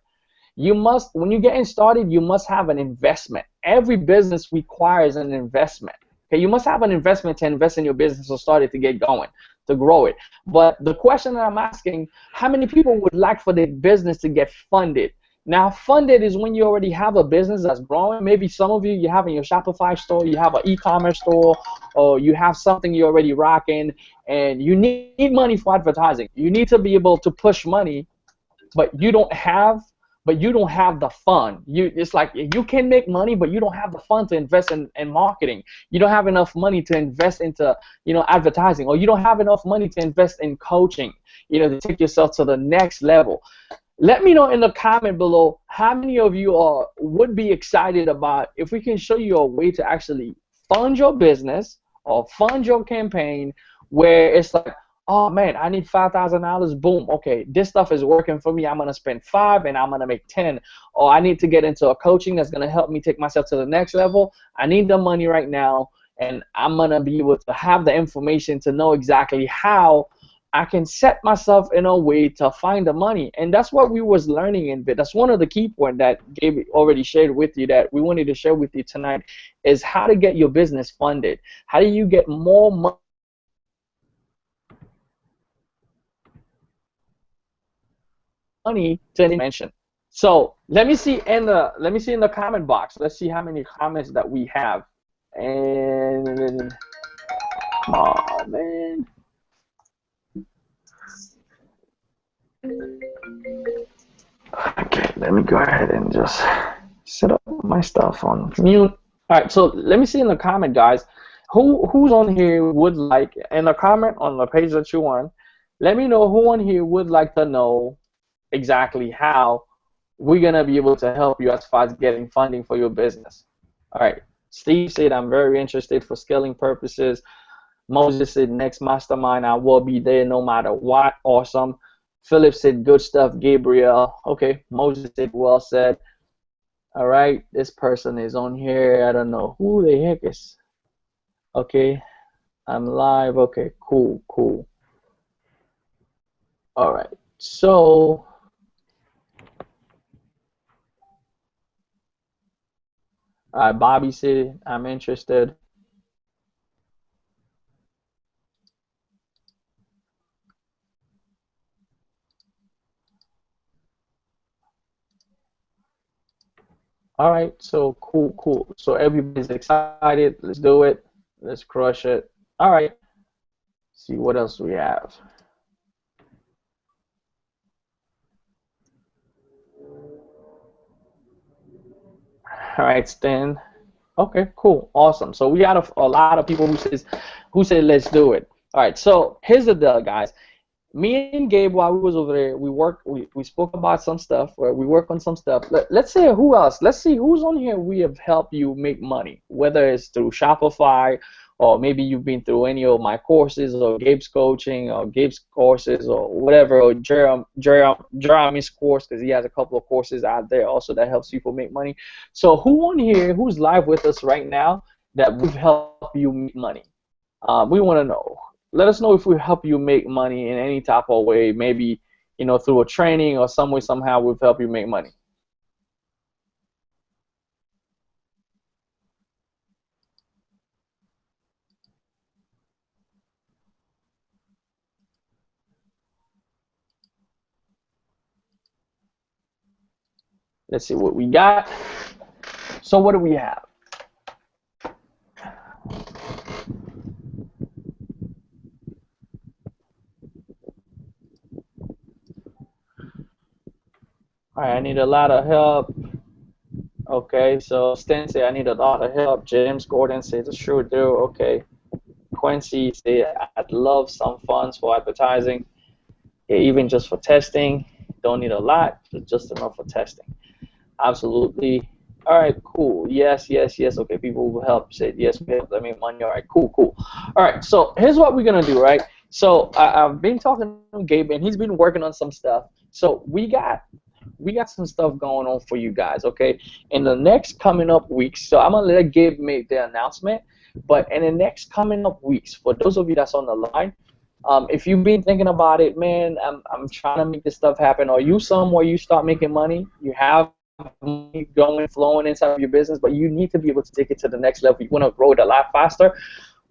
You must, when you're getting started, you must have an investment. Every business requires an investment. Okay, you must have an investment to invest in your business or start it to get going, to grow it. But the question that I'm asking, how many people would like for their business to get funded? Now, funded is when you already have a business that's growing. Maybe some of you, you have in your Shopify store, you have an e-commerce store, or you have something you're already rocking, and you need money for advertising. You need to be able to push money, but you don't have the fund. It's like you can make money, but you don't have the fund to invest in marketing. You don't have enough money to invest into, advertising, or you don't have enough money to invest in coaching, to take yourself to the next level. Let me know in the comment below how many of you would be excited about if we can show you a way to actually fund your business or fund your campaign, where it's like, oh man, I need $5,000. Boom. Okay, this stuff is working for me. I'm gonna spend 5 and I'm gonna make 10. Or I need to get into a coaching that's gonna help me take myself to the next level. I need the money right now, and I'm gonna be able to have the information to know exactly how I can set myself in a way to find the money. And that's what we was learning in bit. That's one of the key points that Gabe already shared with you that we wanted to share with you tonight, is how to get your business funded. How do you get more money to mention? So let me see in the comment box. Let's see how many comments that we have. And come on, man. Okay, let me go ahead and just set up my stuff on mute. All right, so let me see in the comment, guys, who's on here would like, in the comment on the page that you want, let me know who on here would like to know exactly how we're gonna be able to help you as far as getting funding for your business. All right, Steve said, I'm very interested for scaling purposes. Moses said, next mastermind, I will be there no matter what. Awesome. Philip said, good stuff. Gabriel, okay. Moses said, well said. All right, this person is on here. I don't know who the heck is. Okay, I'm live. Okay, cool. All right, so Bobby said, I'm interested. All right, so cool. So everybody's excited. Let's do it. Let's crush it. All right. See what else we have. All right, Stan. Okay, cool, awesome. So we got a lot of people who said let's do it. All right, so here's the deal, guys. Me and Gabe, while we was over there, we spoke about some stuff, or we work on some stuff. Let's say who else? Let's see who's on here we have helped you make money, whether it's through Shopify, or maybe you've been through any of my courses, or Gabe's coaching, or Gabe's courses, or whatever, or Jeremy's course, because he has a couple of courses out there also that helps people make money. So who on here, who's live with us right now, that we've helped you make money? We want to know. Let us know if we help you make money in any type of way, maybe through a training or some way, somehow we've helped you make money. Let's see what we got. So what do we have? All right, I need a lot of help. Okay, so Stan said I need a lot of help. James Gordon says sure do. Okay. Quincy said I'd love some funds for advertising, even just for testing. Don't need a lot, just enough for testing. Absolutely. All right, cool. Yes. Okay, people who help said yes, we have to make money. All right, cool. All right, so here's what we're gonna do, right? So I've been talking to Gabe, and he's been working on some stuff. So we got some stuff going on for you guys, okay? In the next coming up weeks, so I'm gonna let Gabe make the announcement, but in the next coming up weeks, for those of you that's on the line, if you've been thinking about it, man, I'm trying to make this stuff happen, or you somewhere you start making money, you have money flowing inside of your business, but you need to be able to take it to the next level. You want to grow it a lot faster.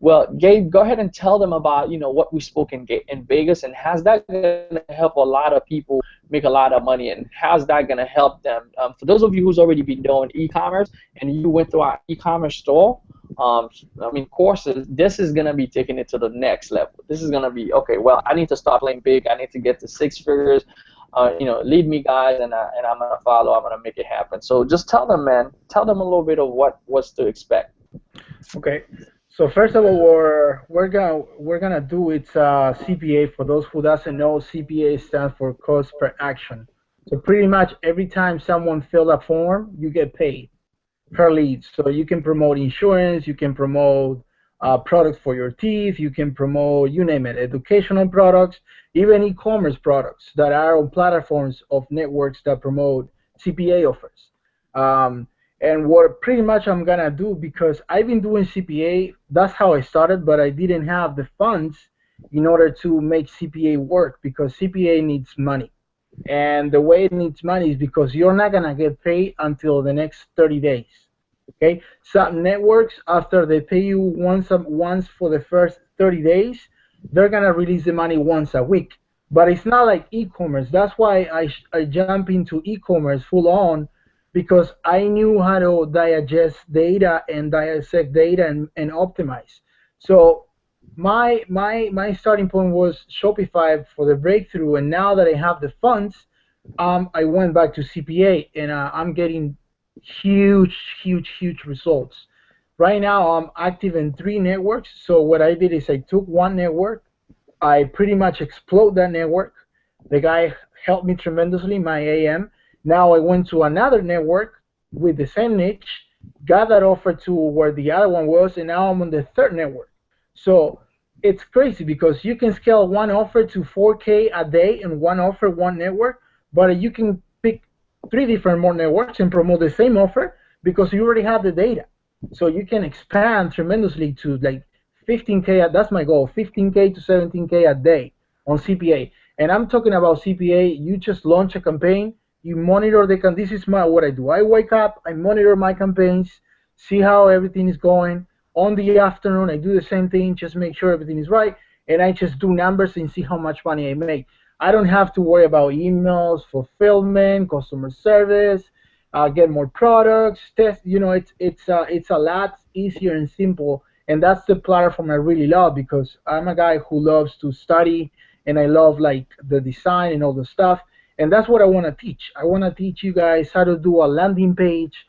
Well, Gabe, go ahead and tell them about, what we spoke in Vegas, and how's that going to help a lot of people make a lot of money, and how's that going to help them? For those of you who's already been doing e-commerce and you went through our e-commerce store, courses, this is going to be taking it to the next level. This is going to be, okay, well, I need to start playing big. I need to get to six figures. Lead me, guys, and I'm going to follow. I'm going to make it happen. So just tell them, man, tell them a little bit of what's to expect. Okay. So first of all, we're gonna do it's CPA. For those who doesn't know, CPA stands for cost per action. So pretty much every time someone fills a form, you get paid per lead. So you can promote insurance, you can promote products for your teeth, you can promote, you name it, educational products, even e-commerce products that are on platforms of networks that promote CPA offers. And what pretty much I'm gonna do, because I've been doing CPA, that's how I started, but I didn't have the funds in order to make CPA work, because CPA needs money. And the way it needs money is because you're not gonna get paid until the next 30 days. Okay? Some networks, after they pay you once for the first 30 days, they're gonna release the money once a week. But it's not like e-commerce. That's why I jump into e-commerce full on, because I knew how to digest data and dissect data and optimize. So my starting point was Shopify for the breakthrough, and now that I have the funds, I went back to CPA, and I'm getting huge results. Right now I'm active in 3 networks. So what I did is I took one network, I pretty much explode that network. The guy helped me tremendously, my AM. Now I went to another network with the same niche, got that offer to where the other one was, and now I'm on the 3rd network. So it's crazy, because you can scale one offer to 4K a day in one offer, one network, but you can pick 3 different more networks and promote the same offer because you already have the data. So you can expand tremendously to like 15K, that's my goal, 15K to 17K a day on CPA. And I'm talking about CPA, you just launch a campaign, you monitor this is what I do. I wake up, I monitor my campaigns, see how everything is going. On the afternoon, I do the same thing, just make sure everything is right, and I just do numbers and see how much money I make. I don't have to worry about emails, fulfillment, customer service, get more products, test. It's a lot easier and simple, and that's the platform I really love, because I'm a guy who loves to study, and I love like the design and all the stuff. And that's what I want to teach. I want to teach you guys how to do a landing page,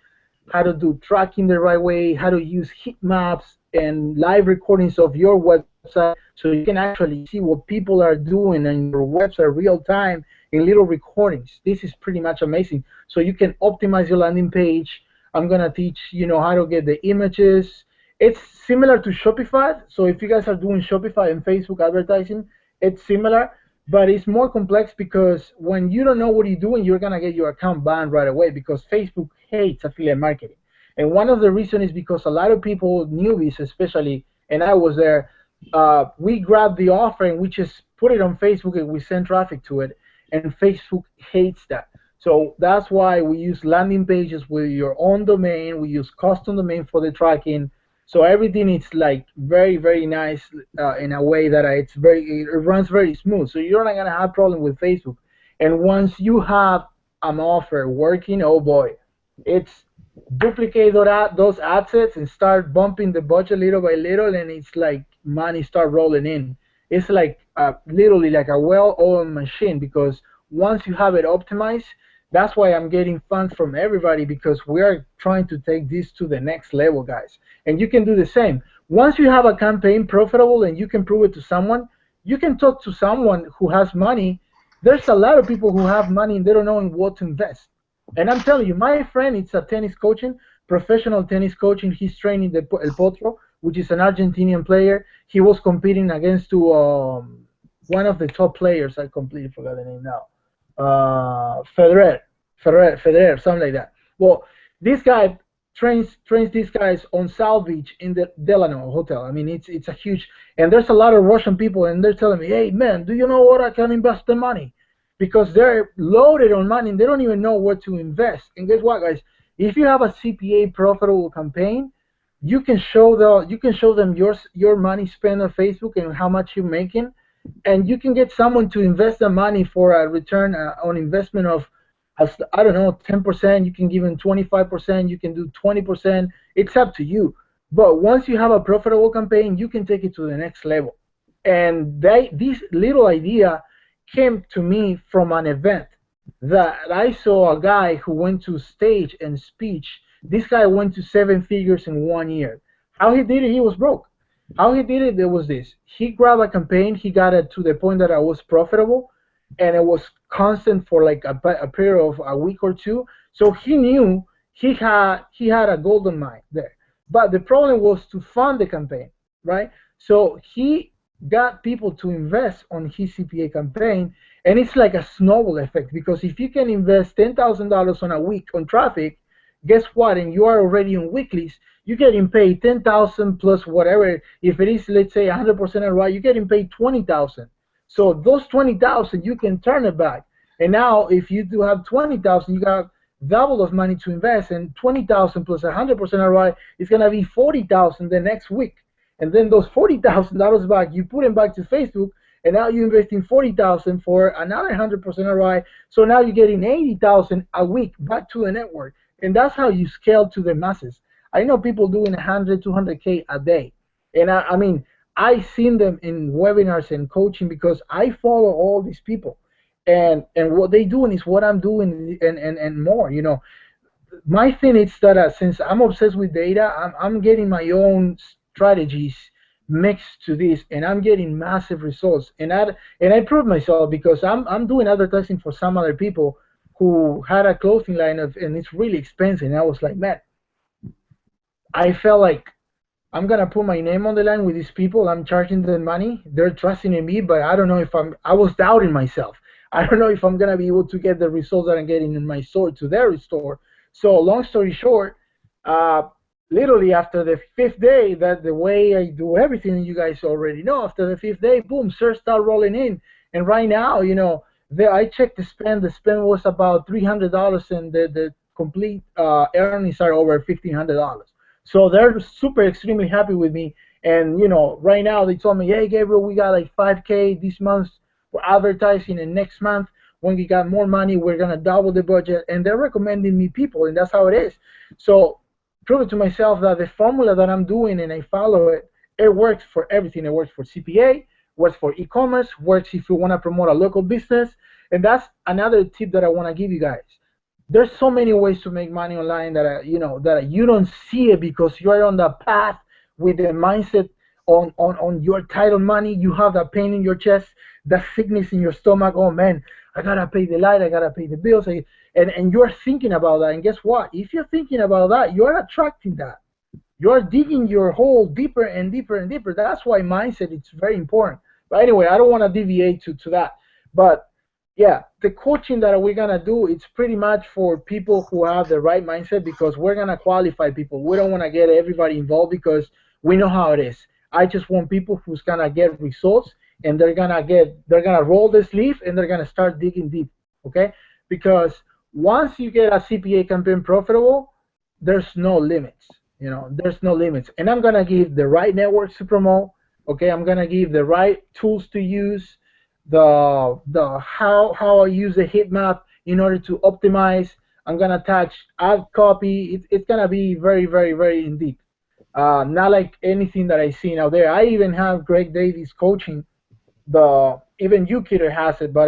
how to do tracking the right way, how to use heat maps and live recordings of your website, so you can actually see what people are doing on your website real time in little recordings. This is pretty much amazing. So you can optimize your landing page. I'm going to teach how to get the images. It's similar to Shopify. So if you guys are doing Shopify and Facebook advertising, it's similar. But it's more complex, because when you don't know what you're doing, you're going to get your account banned right away, because Facebook hates affiliate marketing. And one of the reasons is because a lot of people, newbies especially, and I was there, we grab the offer and we just put it on Facebook and we send traffic to it, and Facebook hates that. So that's why we use landing pages with your own domain. We use custom domain for the tracking. So everything is like very nice in a way that it runs very smooth. So you're not gonna have problem with Facebook. And once you have an offer working, oh boy, it's duplicate those assets and start bumping the budget little by little, and it's like money start rolling in. It's like literally like a well-oiled machine, because once you have it optimized, that's why I'm getting funds from everybody, because we are trying to take this to the next level, guys. And you can do the same. Once you have a campaign profitable and you can prove it to someone, you can talk to someone who has money. There's a lot of people who have money and they don't know in what to invest. And I'm telling you, my friend, it's a tennis coaching, professional tennis coaching. He's training El Potro, which is an Argentinian player. He was competing against one of the top players. I completely forgot the name now. Federer, something like that. Well, this guy trains these guys on South Beach in the Delano Hotel. I mean, it's a huge, and there's a lot of Russian people, and they're telling me, hey man, do you know what I can invest the money? Because they're loaded on money and they don't even know where to invest. And guess what, guys? If you have a CPA profitable campaign, you can show them your money spent on Facebook and how much you're making, and you can get someone to invest the money for a return on investment of, as I don't know, 10%. You can give them 25%. You can do 20%. It's up to you. But once you have a profitable campaign, you can take it to the next level. And this little idea came to me from an event that I saw a guy who went to stage and speech. This guy went to 7 figures in 1 year. How he did it? He was broke. How he did it? There was this. He grabbed a campaign. He got it to the point that I was profitable, and it was constant for like a period of a week or two. So he knew he had a golden mine there. But the problem was to fund the campaign, right? So he got people to invest on his CPA campaign, and it's like a snowball effect, because if you can invest $10,000 on a week on traffic, guess what? And you are already on weeklies, you're getting paid 10,000 plus whatever. If it is, let's say, 100% ROI, you're getting paid 20,000. So those 20,000 you can turn it back. And now if you do have 20,000, you got double of money to invest, and 20,000 plus 100% ROI is gonna be 40,000 the next week. And then those $40,000 back, you put them back to Facebook, and now you're investing 40,000 for another 100% ROI. So now you're getting 80,000 a week back to the network, and that's how you scale to the masses. I know people doing 100, 200K a day, and I mean, I seen them in webinars and coaching because I follow all these people, and what they doing is what I'm doing, and more. My thing is that since I'm obsessed with data, I'm getting my own strategies mixed to this, and I'm getting massive results. And I prove myself because I'm doing advertising for some other people who had a clothing line and it's really expensive. And I was like, man, I felt like I'm gonna put my name on the line with these people. I'm charging them money. They're trusting in me, but I don't know if I was doubting myself. I don't know if I'm gonna be able to get the results that I'm getting in my store to their store. So long story short, uh, literally after the fifth day, that the way I do everything, you guys already know. After the fifth day, boom, search start rolling in, and right now, I checked the spend. The spend was about $300, and the complete earnings are over $1,500. So they're super extremely happy with me. And right now they told me, hey Gabriel, we got like 5K this month for advertising, and next month when we got more money, we're gonna double the budget. And they're recommending me people, and that's how it is. So prove it to myself that the formula that I'm doing and I follow it, it works for everything. It works for CPA, works for e-commerce, works if you want to promote a local business. And that's another tip that I want to give you guys. There's so many ways to make money online that you don't see it because you're on the path with the mindset on your title money. You have that pain in your chest, that sickness in your stomach. Oh man, I gotta pay the light, I gotta pay the bills, and you're thinking about that. And guess what? If you're thinking about that, you're attracting that. You're digging your hole deeper and deeper and deeper. That's why mindset is very important. But anyway, I don't want to deviate to that. But yeah, the coaching that we're gonna do, it's pretty much for people who have the right mindset, because we're gonna qualify people. We don't want to get everybody involved because we know how it is. I just want people who's gonna get results, and they're gonna roll the sleeve, and they're gonna start digging deep. Okay? Because once you get a CPA campaign profitable, there's no limits. There's no limits. And I'm gonna give the right networks to promote. Okay, I'm gonna give the right tools to use, the how I use the heat map in order to optimize. I'm gonna attach ad copy. It's gonna be very, very, very in deep. Not like anything that I seen out there. I even have Greg Davies coaching. Even UKitter has it, but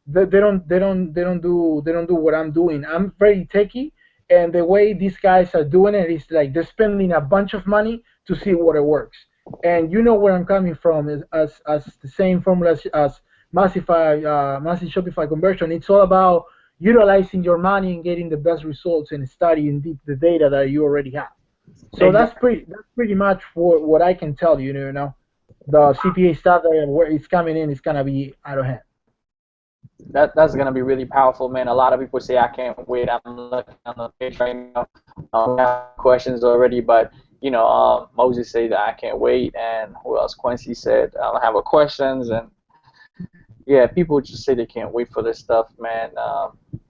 they don't do what I'm doing. I'm very techie, and the way these guys are doing it is like they're spending a bunch of money to see what it works. And you know where I'm coming from is as the same formula as massive Shopify conversion. It's all about utilizing your money and getting the best results and studying deep the data that you already have. So that's pretty much what I can tell you. The CPA stuff that where it's coming in is gonna be out of hand. That's gonna be really powerful, man. A lot of people say I can't wait. I'm looking on the page right now. We have questions already, but Moses said that I can't wait, and who else? Quincy said I have questions, and Yeah, people just say they can't wait for this stuff, man.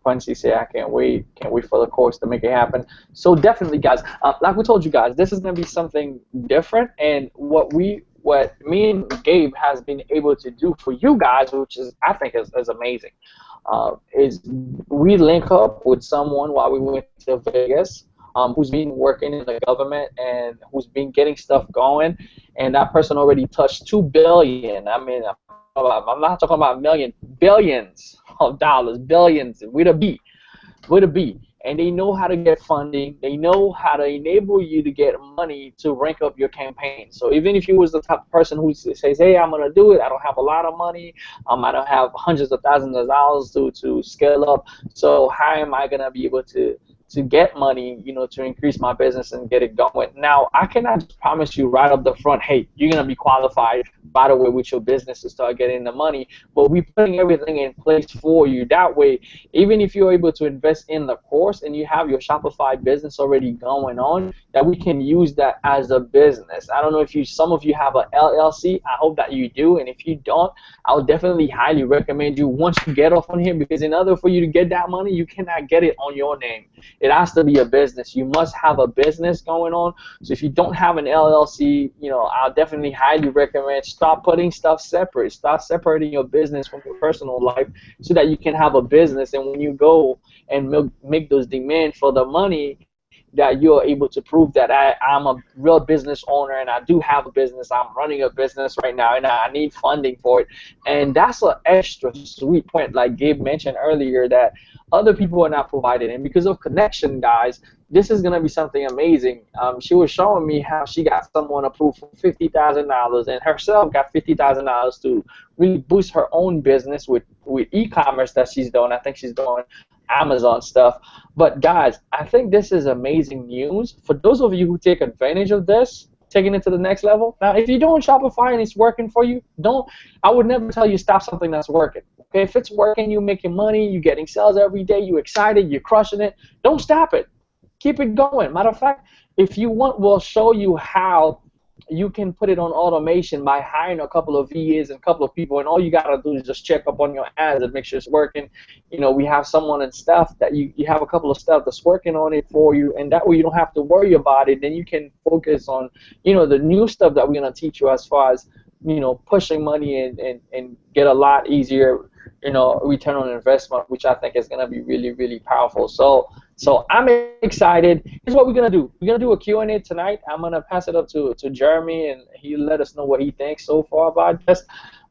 Quincy say I can't wait for the course to make it happen. So definitely, guys, like we told you guys, this is gonna be something different, and what me and Gabe has been able to do for you guys, which is I think is amazing, is we link up with someone while we went to Vegas, who's been working in the government and who's been getting stuff going, and that person already touched 2 billion. I mean, I'm not talking about million, billions of dollars, billions with a B, with a B. And they know how to get funding. They know how to enable you to get money to rank up your campaign. So even if you was the type of person who says, hey, I'm gonna do it, I don't have a lot of money, I don't have hundreds of thousands of dollars to scale up. So how am I gonna be able to get money, to increase my business and get it going? Now, I cannot just promise you right up the front, hey, you're gonna be qualified right away with your business to start getting the money, but we're putting everything in place for you. That way, even if you're able to invest in the course and you have your Shopify business already going on, that we can use that as a business. I don't know if some of you have a LLC. I hope that you do, and if you don't, I would definitely highly recommend you once you get off on here, because in order for you to get that money, you cannot get it on your name. It has to be a business. You must have a business going on. So if you don't have an LLC, I'll definitely highly recommend start putting stuff separate. Start separating your business from your personal life so that you can have a business. And when you go and make those demands for the money, that you're able to prove that I'm a real business owner and I do have a business. I'm running a business right now and I need funding for it. And that's an extra sweet point, like Gabe mentioned earlier, that other people are not provided. And because of connection, guys, this is going to be something amazing. She was showing me how she got someone approved for $50,000 and herself got $50,000 to really boost her own business with e-commerce that she's doing. I think she's doing Amazon stuff. But guys, I think this is amazing news for those of you who take advantage of this, taking it to the next level. Now, if you're doing Shopify and it's working for you, I would never tell you stop something that's working. Okay, if it's working, you're making money, you're getting sales every day, you're excited, you're crushing it, don't stop it. Keep it going. Matter of fact, if you want, we'll show you how you can put it on automation by hiring a couple of VAs and a couple of people, and all you gotta do is just check up on your ads and make sure it's working. We have someone and staff that you have a couple of staff that's working on it for you, and that way you don't have to worry about it. Then you can focus on the new stuff that we're gonna teach you as far as pushing money and get a lot easier return on investment, which I think is gonna be really, really powerful. So I'm excited. Here's what we're gonna do. We're gonna do a Q&A tonight. I'm gonna pass it up to Jeremy, and he'll let us know what he thinks so far about this.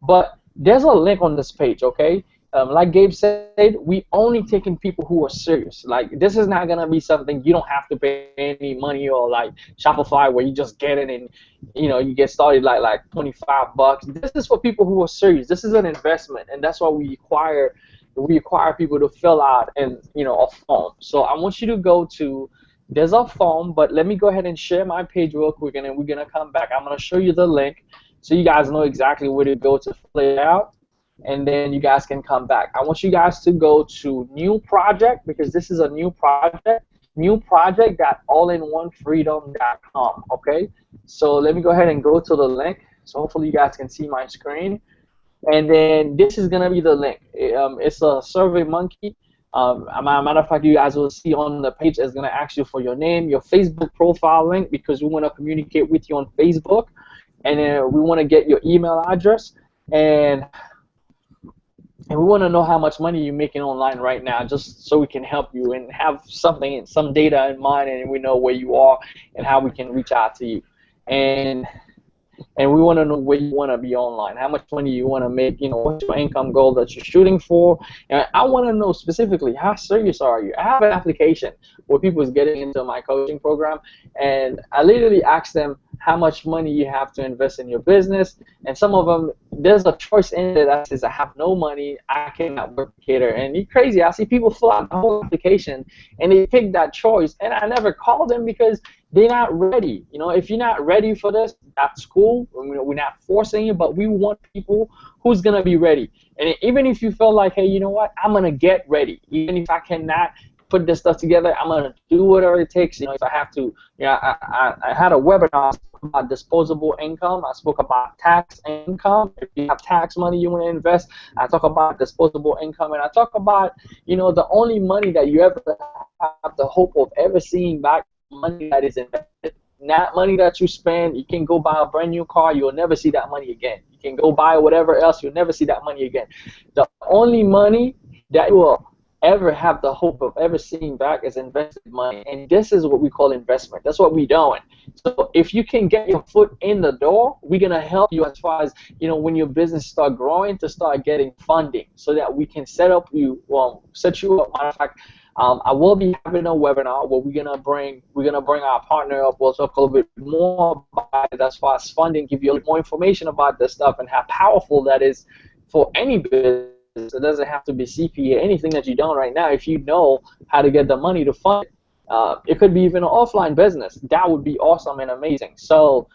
But there's a link on this page, okay? Like Gabe said, we only taking people who are serious. Like, this is not gonna be something you don't have to pay any money, or like Shopify where you just get it and you get started like $25. This is for people who are serious. This is an investment, and that's why we require people to fill out a form. So I want you to go to, there's a form, but let me go ahead and share my page real quick, and then we're gonna come back. I'm gonna show you the link so you guys know exactly where to go to fill it out, and then you guys can come back. I want you guys to go to new project, because this is a new project.allinonefreedom.com. Okay, so let me go ahead and go to the link, so hopefully you guys can see my screen. And then this is gonna be the link. It's a Survey Monkey. Matter of fact, you guys will see on the page it's gonna ask you for your name, your Facebook profile link, because we want to communicate with you on Facebook, and then we want to get your email address, and we want to know how much money you're making online right now, just so we can help you and have some data in mind, and we know where you are and how we can reach out to you. And we want to know where you want to be online, how much money you want to make, what's your income goal that you're shooting for. And I want to know specifically, how serious are you? I have an application where people is getting into my coaching program, and I literally ask them how much money you have to invest in your business, and some of them, there's a choice in there that says I have no money, I cannot work cater. And it's crazy, I see people fill out the whole application and they pick that choice, and I never call them because they're not ready. If you're not ready for this, that's cool. We're not forcing you, but we want people who's gonna be ready. And even if you feel like, hey, you know what, I'm gonna get ready, even if I cannot put this stuff together, I'm gonna do whatever it takes. If I have to, I had a webinar about disposable income. I spoke about tax income. If you have tax money you want to invest, I talk about disposable income, and I talk about, you know, the only money that you ever have the hope of ever seeing back, money that is invested. That money that you spend, you can go buy a brand new car, you'll never see that money again. You can go buy whatever else, you'll never see that money again. The only money that you will ever have the hope of ever seeing back is invested money, and this is what we call investment. That's what we're doing. So if you can get your foot in the door, we're gonna help you as far as, you know, when your business start growing, to start getting funding, so that we can set you up. Matter of fact, I will be having a webinar where we're gonna bring our partner up. We'll talk a little bit more about it as far as funding, give you a little more information about this stuff and how powerful that is for any business. It doesn't have to be CPA, anything that you're doing right now. If you know how to get the money to fund it, it could be even an offline business. That would be awesome and amazing. So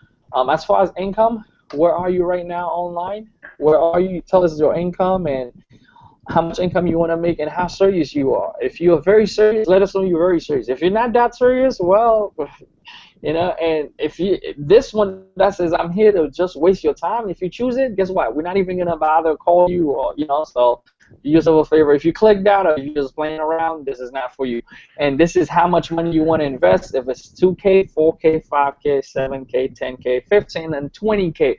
as far as income, where are you right now online? Where are you? Tell us your income and how much income you want to make and how serious you are. If you're very serious, let us know you're very serious. If you're not that serious, well, you know, and if you, this one that says I'm here to just waste your time, if you choose it, guess what? We're not even going to bother call you, or, you know, so do yourself a favor. If you click that, or if you're just playing around, this is not for you. And this is how much money you want to invest. If it's 2K, 4K, 5K, 7K, 10K, 15, and 20K.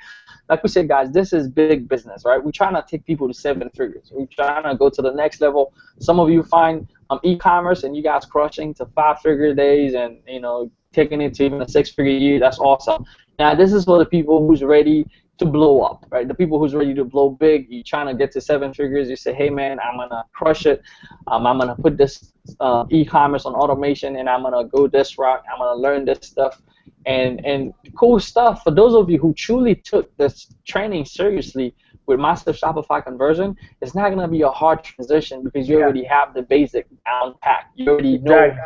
Like we said, guys, this is big business, right? We're trying to take people to 7 figures. We're trying to go to the next level. Some of you find e-commerce and you guys crushing to 5-figure days, and, you know, taking it to even a 6-figure year. That's awesome. Now, this is for the people who's ready to blow up, right? The people who's ready to blow big. You're trying to get to 7 figures. You say, hey, man, I'm going to crush it. I'm going to put this e-commerce on automation, and I'm going to go this route. I'm going to learn this stuff. And cool stuff. For those of you who truly took this training seriously with Master Shopify Conversion, it's not going to be a hard transition because you already have the basic down pat. You already know.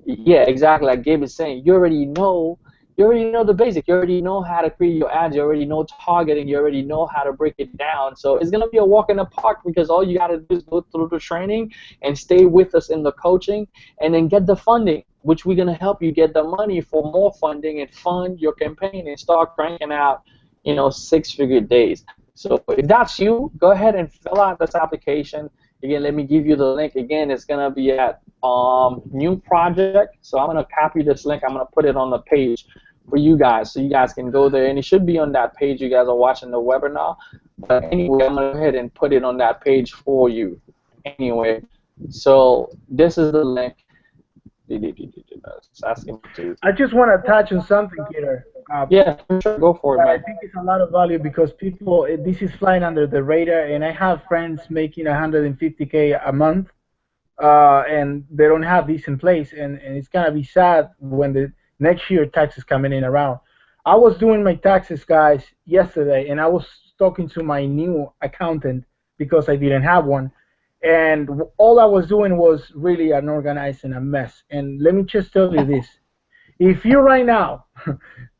Yeah, exactly. Like Gabe is saying, you already know the basic. You already know how to create your ads. You already know targeting. You already know how to break it down. So it's going to be a walk in the park, because all you got to do is go through the training and stay with us in the coaching, and then get the funding, which we're going to help you get the money for more funding and fund your campaign and start cranking out, you know, 6-figure days. So if that's you, go ahead and fill out this application. Again, let me give you the link. Again, it's going to be at new project. So I'm going to copy this link. I'm going to put it on the page for you guys, so you guys can go there, and it should be on that page. You guys are watching the webinar, but anyway, I'm going to go ahead and put it on that page for you. Anyway, so this is the link. I just want to touch on something here. Yeah, sure, go for it, man. I think it's a lot of value because people, this is flying under the radar, and I have friends making 150K a month, and they don't have this in place, and it's gonna be sad when the next year taxes coming in around. I was doing my taxes, guys, yesterday, and I was talking to my new accountant because I didn't have one. And all I was doing was really unorganized and a mess. And let me just tell you this. If you right now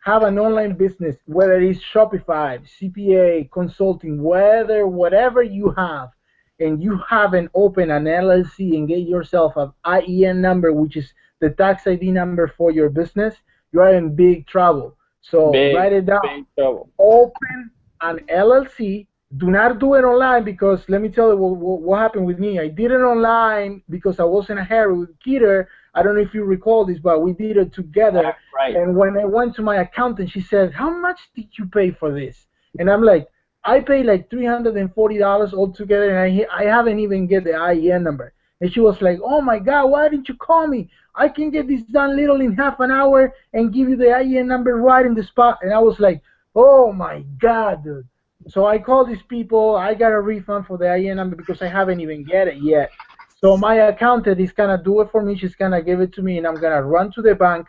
have an online business, whether it's Shopify, CPA, consulting, whatever you have, and you haven't opened an LLC and get yourself an IEN number, which is the tax ID number for your business, you are in big trouble. So write it down. Big trouble. Open an LLC. Do not do it online, because let me tell you what happened with me. I did it online because I was in a hurry with Keter. I don't know if you recall this, but we did it together. Right. And when I went to my accountant, she said, how much did you pay for this? And I'm like, I paid like $340 altogether, and I haven't even get the IEN number. And she was like, oh my God, why didn't you call me? I can get this done little in half an hour and give you the IEN number right in the spot. And I was like, oh my God, dude. So I called these people. I got a refund for the IEN number because I haven't even get it yet. So my accountant is going to do it for me. She's going to give it to me, and I'm going to run to the bank.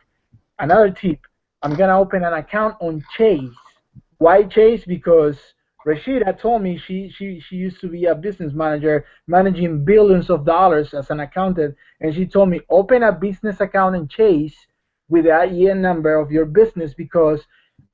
Another tip, I'm going to open an account on Chase. Why Chase? Because Rashida told me she used to be a business manager managing billions of dollars as an accountant, and she told me open a business account in Chase with the IEN number of your business, because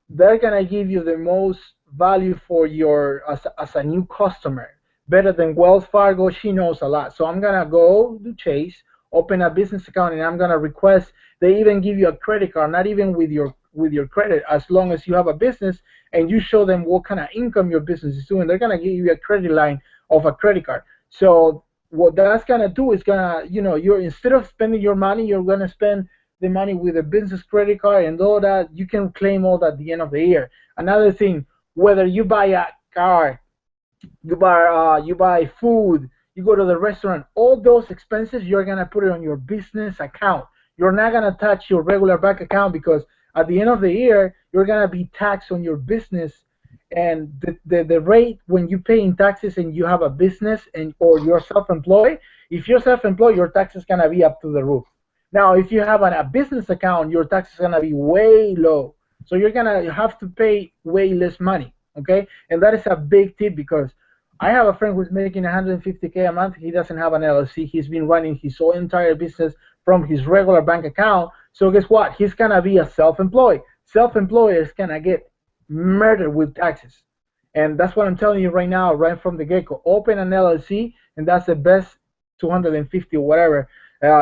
they're going to give you the most value for your as a new customer, better than Wells Fargo. She knows a lot. So I'm gonna go to Chase, open a business account, and I'm gonna request. They even give you a credit card, not even with your with your credit. As long as you have a business and you show them what kind of income your business is doing, they're gonna give you a credit line of a credit card. So what that's gonna do is gonna, you're, instead of spending your money, you're gonna spend the money with a business credit card, and all that you can claim all that at the end of the year. Another thing, whether you buy a car, you buy food, you go to the restaurant, all those expenses you're gonna put it on your business account. You're not gonna touch your regular bank account, because at the end of the year you're gonna be taxed on your business, and the rate when you pay in taxes and you have a business and or you're self-employed, if you're self-employed, your tax is gonna be up to the roof. Now, if you have a business account, your tax is gonna be way low. So you're gonna have to pay way less money. Okay, and that is a big tip, because I have a friend who's making 150K a month. He doesn't have an LLC. He's been running his whole entire business from his regular bank account. So guess what? He's gonna be a self-employed. Self-employed is gonna get murdered with taxes, and that's what I'm telling you right now, right from the get-go. Open an LLC, and that's the best 250 or whatever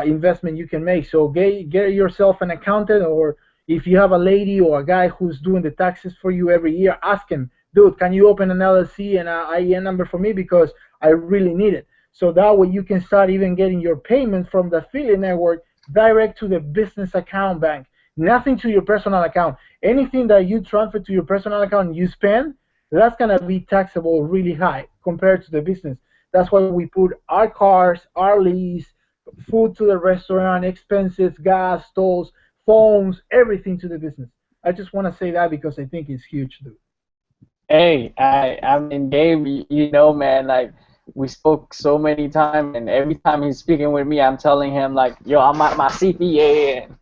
investment you can make. So get yourself an accountant, or if you have a lady or a guy who's doing the taxes for you every year, ask him, dude, can you open an LLC and an IEN number for me, because I really need it. So that way you can start even getting your payments from the affiliate network direct to the business account bank. Nothing to your personal account. Anything that you transfer to your personal account and you spend, that's going to be taxable really high compared to the business. That's why we put our cars, our lease, food to the restaurant, expenses, gas, tolls, phones, everything to the business. I just want to say that because I think it's huge, dude. Hey, I mean, Gabe, man, like, we spoke so many times, and every time he's speaking with me, I'm telling him, like, yo, I'm at my CPA, and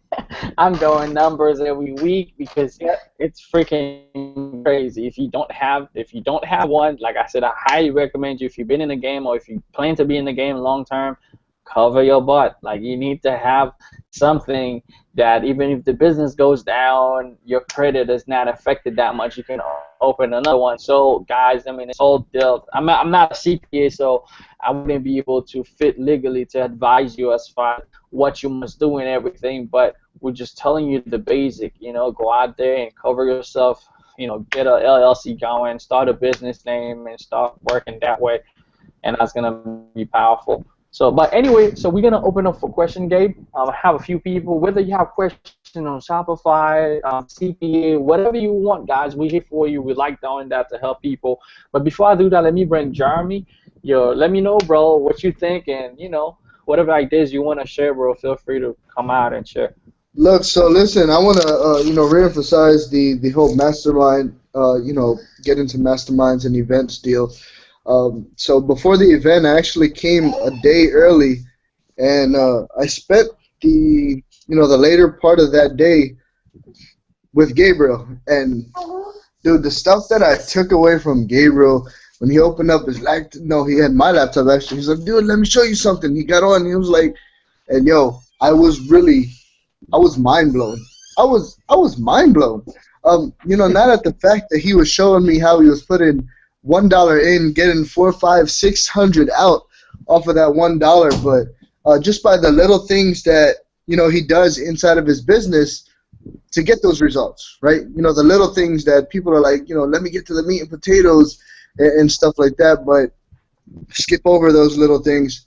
I'm doing numbers every week, because it's freaking crazy. If you don't have one, like I said, I highly recommend you, if you've been in the game or if you plan to be in the game long term, cover your butt. Like, you need to have something that even if the business goes down, your credit is not affected that much. You can open another one. So guys, I mean, it's all dealt. I'm not a CPA, so I wouldn't be able to fit legally to advise you as far as what you must do and everything, but we're just telling you the basic. Go out there and cover yourself, get a LLC going, start a business name, and start working that way, and that's gonna be powerful. So, but anyway, so we're gonna open up for question, Gabe. I have a few people. Whether you have questions on Shopify, CPA, whatever you want, guys, we're here for you. We like doing that to help people. But before I do that, let me bring Jeremy. Let me know, bro, what you think, and whatever ideas you want to share, bro. Feel free to come out and share. Look, so listen, I want to reemphasize the whole mastermind, get into masterminds and events deal. So before the event, I actually came a day early, and I spent the later part of that day with Gabriel. And dude, the stuff that I took away from Gabriel when he opened up his laptop, no, he had my laptop actually. He's like, dude, let me show you something. He got on, and he was like, and I was mind blown. I was mind blown. Not at the fact that he was showing me how he was putting $1 in, getting 4, 5, 600 out off of that $1, but just by the little things that he does inside of his business to get those results, right? The little things that people are like, let me get to the meat and potatoes and stuff like that, but skip over those little things.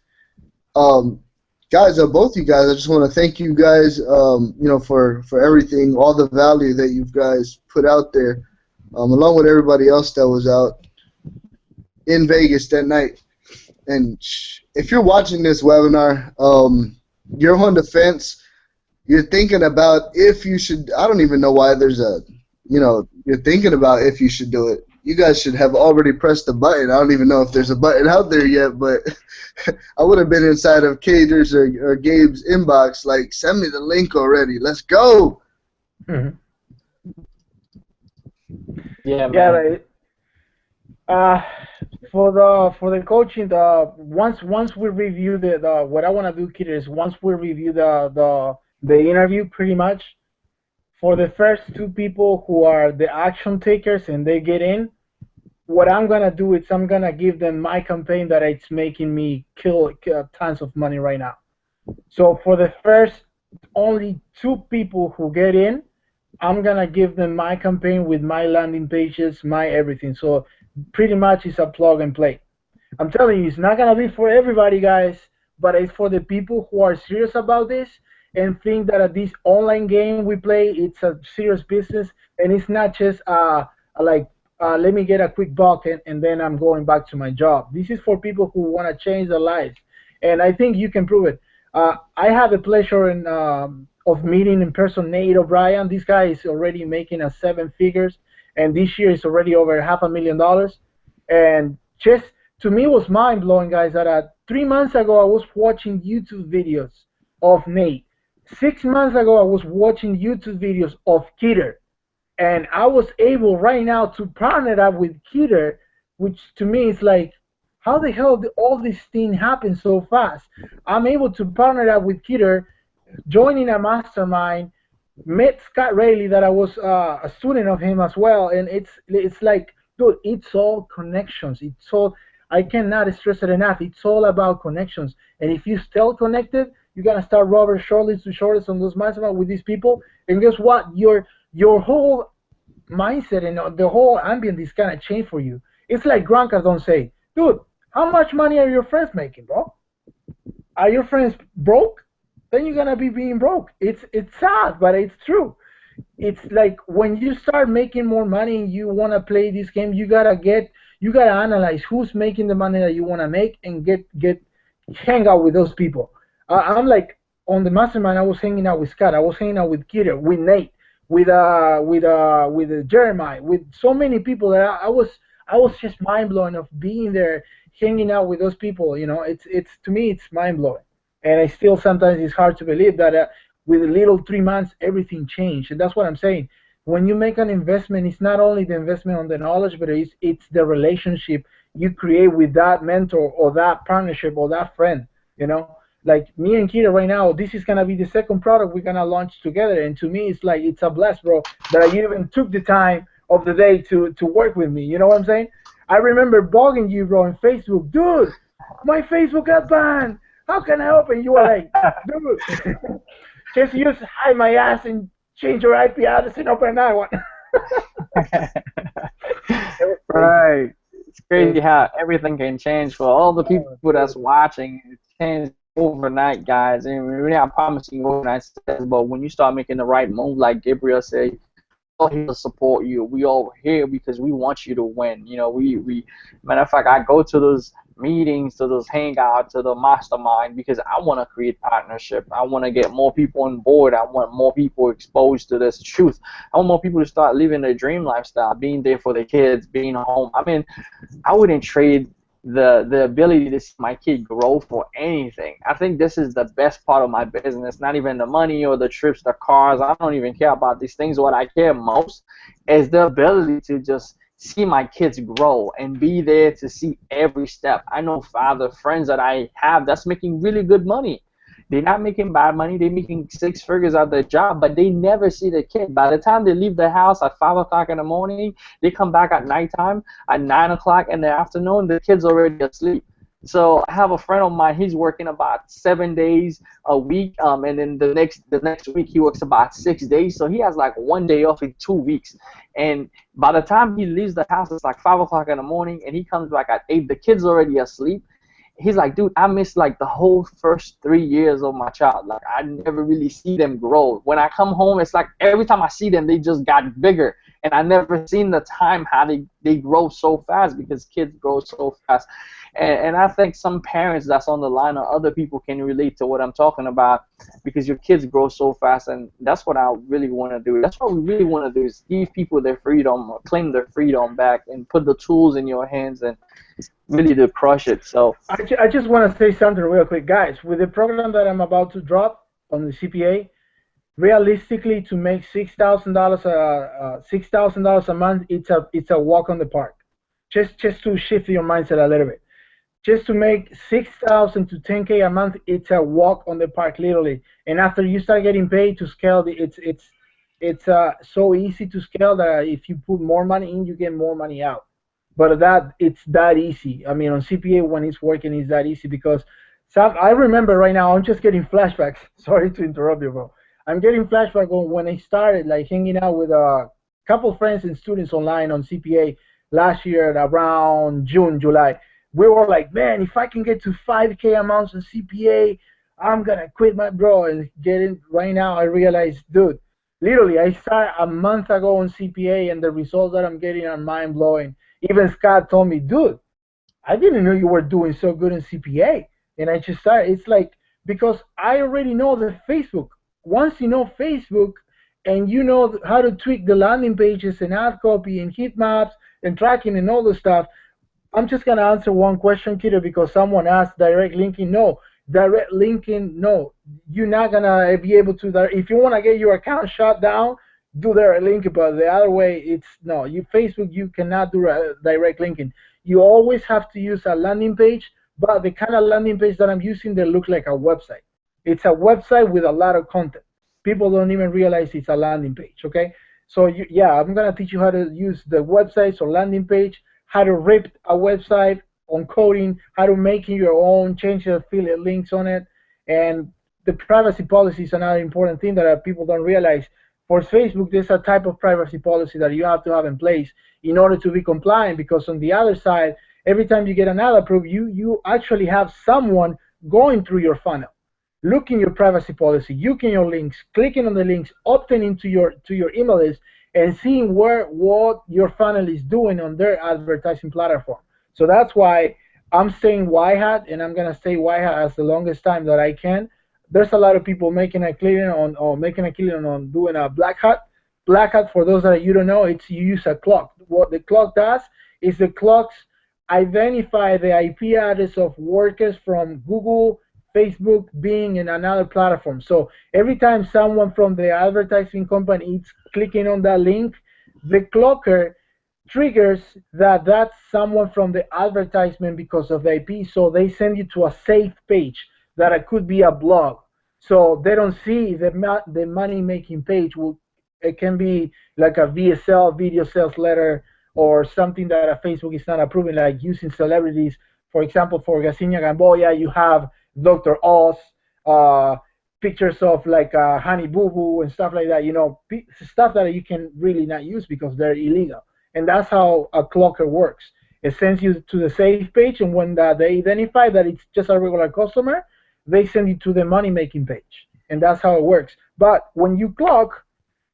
Guys, both you guys, I just want to thank you guys, for everything, all the value that you guys put out there, along with everybody else that was out in Vegas that night. And if you're watching this webinar, you're on the fence, you're thinking about if you should, I don't even know why there's you're thinking about if you should do it. You guys should have already pressed the button. I don't even know if there's a button out there yet, but I would have been inside of Cater's or Gabe's inbox, like, send me the link already. Let's go. Mm-hmm. Yeah, man. Yeah, for the coaching, once we review the what I want to do, Cater, is once we review the interview, pretty much, for the first 2 people who are the action takers and they get in, what I'm gonna do is I'm gonna give them my campaign that it's making me kill tons of money right now. So for the first only 2 people who get in, I'm gonna give them my campaign with my landing pages, my everything. So pretty much it's a plug and play. I'm telling you, it's not gonna be for everybody, guys, but it's for the people who are serious about this and think that this online game we play, it's a serious business, and it's not just like let me get a quick buck and then I'm going back to my job. This is for people who want to change their lives, and I think you can prove it. I had the pleasure of meeting in person Nate O'Brien. This guy is already making a seven figures, and this year is already over $500,000. And just to me, it was mind blowing, guys. That 3 months ago I was watching YouTube videos of Nate. 6 months ago I was watching YouTube videos of Keter, and I was able right now to partner up with Keter, which to me is like, how the hell did all this thing happen so fast? I'm able to partner up with Keter, joining a mastermind, met Scott Rayleigh, that I was a student of him as well, and it's like, dude, it's all connections. It's all, I cannot stress it enough. It's all about connections, and if you still connected, you're gonna start rubbing shoulders to shoulders on those masterminds with these people, and guess what? Your whole mindset and the whole ambient is gonna change for you. It's like Grant Cardone say, dude, how much money are your friends making, bro? Are your friends broke? Then you're gonna be being broke. It's sad, but it's true. It's like when you start making more money and you wanna play this game, you gotta analyze who's making the money that you wanna make and get hang out with those people. I'm like on the mastermind. I was hanging out with Scott. I was hanging out with Keter, with Nate, with Jeremiah, with so many people that I was just mind blowing of being there, hanging out with those people. You know, it's to me it's mind blowing, and I still sometimes it's hard to believe that with a little 3 months everything changed, and that's what I'm saying. When you make an investment, it's not only the investment on the knowledge, but it's the relationship you create with that mentor or that partnership or that friend. You know, like me and Kira right now, this is gonna be the second product we're gonna launch together, and to me, it's like it's a bless, bro, that you even took the time of the day to work with me. You know what I'm saying? I remember bugging you, bro, on Facebook, dude, my Facebook got banned. How can I help? And you were like, dude, just use hide my ass and change your IP address and open another one. Right. It's crazy how everything can change for all the people that's watching. It changed overnight, guys. And we're not promising overnight success, but when you start making the right move, like Gabriel said, all here to support you. We all here because we want you to win. You know, we matter of fact, I go to those meetings, to those hangouts, to the mastermind because I want to create partnership. I want to get more people on board. I want more people exposed to this truth. I want more people to start living their dream lifestyle, being there for their kids, being home. I mean, I wouldn't trade the ability to see my kid grow for anything. I think this is the best part of my business, not even the money or the trips, the cars. I don't even care about these things. What I care most is the ability to just see my kids grow and be there to see every step. I know father friends that I have that's making really good money. They're not making bad money. They're making 6 figures out of their job, but they never see the kid. By the time they leave the house at 5 o'clock in the morning, they come back at nighttime at 9 o'clock in the afternoon. The kid's already asleep. So I have a friend of mine. He's working about 7 days a week, and then the next week he works about 6 days. So he has like 1 day off in 2 weeks. And by the time he leaves the house, it's like 5 o'clock in the morning, and he comes back at 8. The kid's already asleep. He's like, dude, I missed like the whole first 3 years of my child. Like I never really see them grow. When I come home, it's like every time I see them, they just got bigger. And I never seen the time how they grow so fast because kids grow so fast. And I think some parents that's on the line or other people can relate to what I'm talking about because your kids grow so fast, and that's what I really want to do. That's what we really want to do is give people their freedom, or claim their freedom back, and put the tools in your hands and really to crush it. So I just want to say something real quick, guys. With the program that I'm about to drop on the CPA, realistically, to make $6,000 a month, it's a walk on the park. Just to shift your mindset a little bit. Just to make 6,000 to 10K a month, it's a walk on the park, literally. And after you start getting paid to scale, it's so easy to scale that if you put more money in, you get more money out. But it's that easy. I mean, on CPA when it's working, it's that easy because I remember right now, I'm just getting flashbacks. Sorry to interrupt you, bro. I'm getting flashback on when I started like hanging out with a couple friends and students online on CPA last year at around June, July. We were like, man, if I can get to 5K amounts on CPA, I'm gonna quit my bro and get in right now. I realized, dude, literally, I started a month ago on CPA, and the results that I'm getting are mind blowing. Even Scott told me, dude, I didn't know you were doing so good in CPA. And I just started, it's like, because I already know the Facebook. Once you know Facebook and you know how to tweak the landing pages and ad copy and heat maps and tracking and all the stuff, I'm just gonna answer one question, Kiddo, because someone asked direct linking. No, direct linking, no. You're not gonna be able to. If you wanna get your account shut down, do direct linking. But the other way, it's no. You Facebook, you cannot do direct linking. You always have to use a landing page. But the kind of landing page that I'm using, they look like a website. It's a website with a lot of content. People don't even realize it's a landing page. Okay, so yeah, I'm gonna teach you how to use the websites or landing page, how to rip a website on coding, how to making your own, change the affiliate links on it, and the privacy policy is another important thing that people don't realize. For Facebook, there's a type of privacy policy that you have to have in place in order to be compliant, because on the other side, every time you get an ad approved, you actually have someone going through your funnel, looking your privacy policy, looking your links, clicking on the links, opting into your email list, and seeing what your funnel is doing on their advertising platform. So that's why I'm saying white hat, and I'm gonna stay white hat as the longest time that I can. There's a lot of people making a killing on, or making a killing on doing a black hat. Black hat, for those that you don't know, it's you use a clock. What the clock does is the clocks identify the IP address of workers from Google, Facebook, Bing, and another platform. So every time someone from the advertising company is clicking on that link, the clocker triggers that that's someone from the advertisement because of the IP. So they send you to a safe page that it could be a blog. So they don't see the money making page. It can be like a VSL, video sales letter, or something that a Facebook is not approving, like using celebrities. For example, for Gacinia Gamboya, you have Dr. Oz, pictures of like Honey Boo Boo and stuff like that. Stuff that you can really not use because they're illegal. And that's how a clocker works. It sends you to the safe page, and when they identify that it's just a regular customer, they send you to the money-making page. And that's how it works. But when you clock,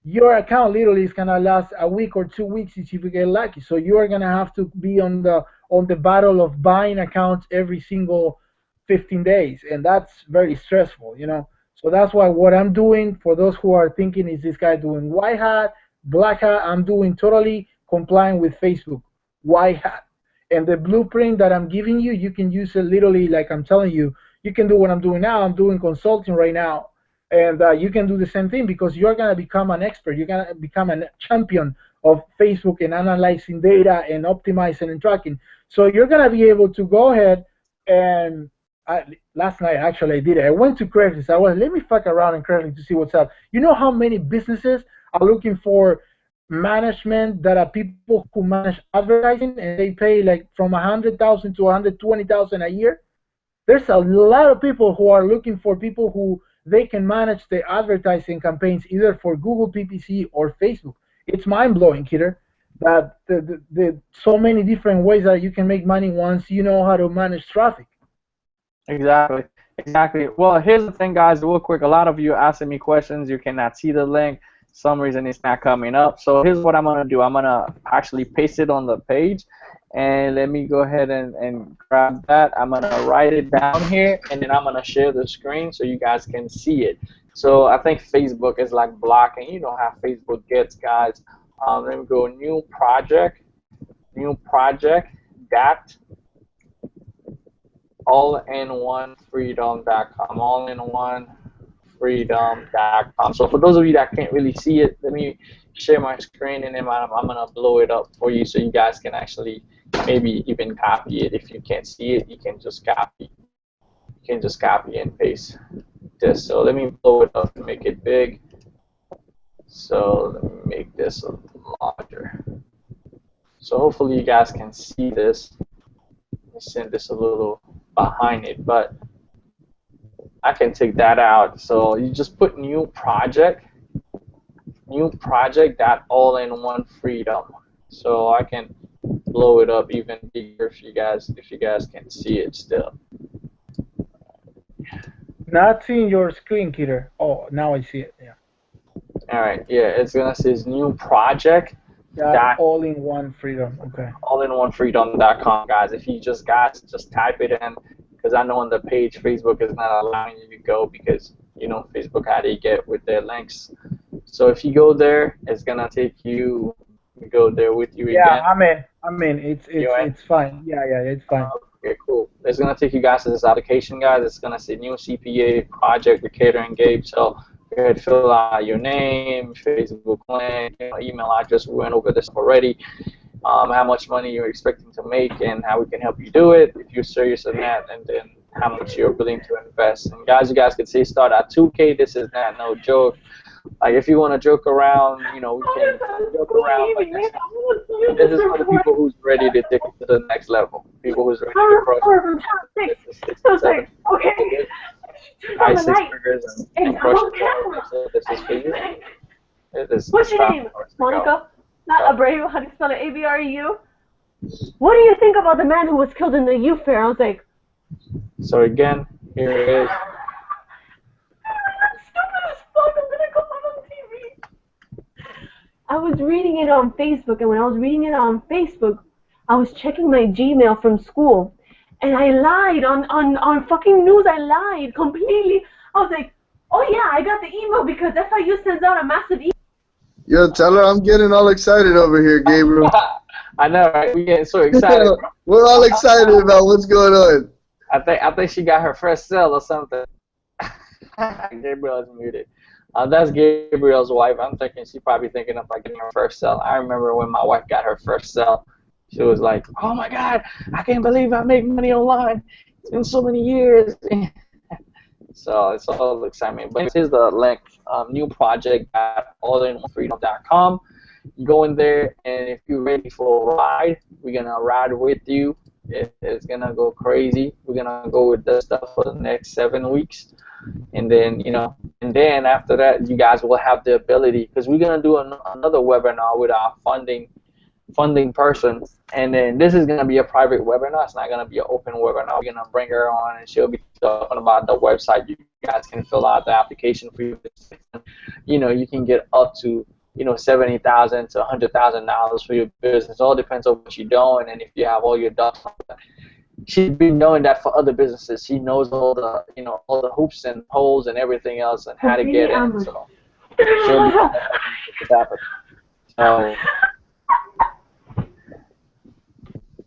your account literally is gonna last a week or 2 weeks if you get lucky. So you are gonna have to be on the battle of buying accounts every single 15 days, and that's very stressful. So that's why what I'm doing, for those who are thinking, is this guy doing white hat, black hat? I'm doing totally complying with Facebook, white hat. And the blueprint that I'm giving you, you can use it literally like I'm telling you. You can do what I'm doing now. I'm doing consulting right now. And you can do the same thing, because you're going to become an expert. You're going to become a champion of Facebook and analyzing data and optimizing and tracking. So you're going to be able to go ahead and last night, actually, I did it. I went to Craigslist. Let me fuck around in Craigslist to see what's up. You know how many businesses are looking for management that are people who manage advertising, and they pay like from 100,000 to 120,000 a year? There's a lot of people who are looking for people who they can manage the advertising campaigns either for Google PPC or Facebook. It's mind-blowing, Kidder, that the so many different ways that you can make money once you know how to manage traffic. Exactly. Well, here's the thing, guys, real quick. A lot of you are asking me questions. You cannot see the link. Some reason it's not coming up. So here's what I'm going to do. I'm going to actually paste it on the page. And let me go ahead and grab that. I'm going to write it down here, and then I'm going to share the screen so you guys can see it. So I think Facebook is like blocking. You know how Facebook gets, guys. Let me go new project, that allinonefreedom.com, allinonefreedom.com. So for those of you that can't really see it, let me share my screen, and then I'm going to blow it up for you so you guys can actually maybe even copy it. If you can't see it, you can just copy. You can just copy and paste this. So let me blow it up and make it big. So let me make this a little larger. So hopefully you guys can see this. Let me send this a little behind it, but I can take that out. So you just put new project that all in one freedom. So I can blow it up even bigger if you guys can see it still. Not seeing your screen, Peter. Oh, now I see it. Yeah. All right, yeah, it's gonna say new project That that all in one freedom. Okay. allinonefreedom.com, guys. If you just type it in, because I know on the page Facebook is not allowing you to go because you know Facebook how they get with their links. So if you go there, it's gonna take you go there with you Yeah, again. I'm in. You in? It's fine. Yeah, it's fine. Okay, cool. It's gonna take you guys to this application, guys. It's gonna say new CPA project with catering Gabe. So go ahead, fill out your name, Facebook link, email address. We went over this already. How much money you're expecting to make and how we can help you do it if you're serious in that, and then how much you're willing to invest. And guys, you guys can see start at 2K. This is not no joke. Like if you want to joke around, we can joke around. But this is for the people who's ready to take it to the next level. People who's ready to crush it. Okay. High six figures and crush it. So this is for you. What's your name? Monica? Not Abreu. How do you spell it? A-B-R-E-U? What do you think about the man who was killed in the youth fair? I was like... So again, here it is. I was reading it on Facebook, and when I was reading it on Facebook, I was checking my Gmail from school, and I lied on fucking news. I lied completely. I was like, oh yeah, I got the email because FIU sends out a massive email. Yo, tell her I'm getting all excited over here, Gabriel. I know, right? We getting so excited. We're all excited about what's going on. I think she got her first sale or something. Gabriel is muted. That's Gabriel's wife. I'm thinking she's probably thinking of like getting her first sale. I remember when my wife got her first sale, she was like, "Oh my God, I can't believe I make money online. It's been so many years." So it's all excitement. But here's the link: new project at allinonefreedom.com. You go in there, and if you're ready for a ride, we're gonna ride with you. It's gonna go crazy. We're gonna go with this stuff for the next 7 weeks. And then, after that, you guys will have the ability, because we're going to do another webinar with our funding person. And then this is going to be a private webinar. It's not going to be an open webinar. We're going to bring her on, and she'll be talking about the website. You guys can fill out the application for you. You can get up to, $70,000 to $100,000 for your business. It all depends on what you're doing and if you have all your ducks. She's been knowing that for other businesses. She knows all the hoops and holes and everything else and how to get in. So she'll be happen.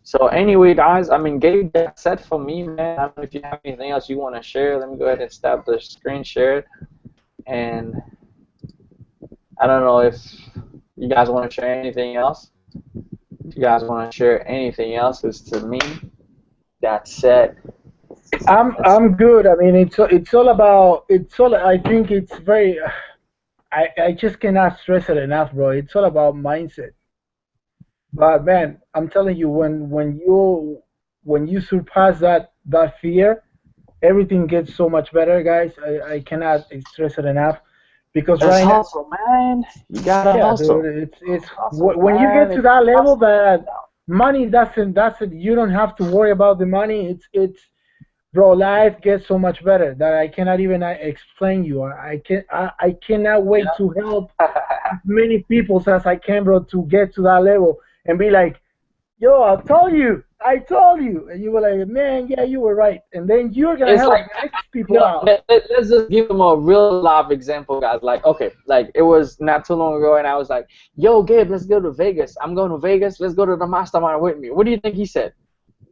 So anyway, guys, Gabe, that's it for me, man. I don't know if you have anything else you want to share. Let me go ahead and stop the screen share. And I don't know if you guys want to share anything else. If you guys want to share anything else, it's to me. That said, I'm good. It's all about. I think it's very. I just cannot stress it enough, bro. It's all about mindset. But man, I'm telling you, when you surpass that fear, everything gets so much better, guys. I cannot stress it enough, because that's right now, hustle, man. You gotta hustle. Dude, it's when you get to that level that money doesn't you don't have to worry about the money. It's bro, life gets so much better that I cannot even explain you. I cannot wait to help as many people as I can, bro, to get to that level and be like, yo, I told you, and you were like, man, yeah, you were right, and then you're gonna help next people out. Let's just give them a real live example, guys. Like, okay, like it was not too long ago, and I was like, yo, Gabe, let's go to Vegas. I'm going to Vegas. Let's go to the mastermind with me. What do you think he said?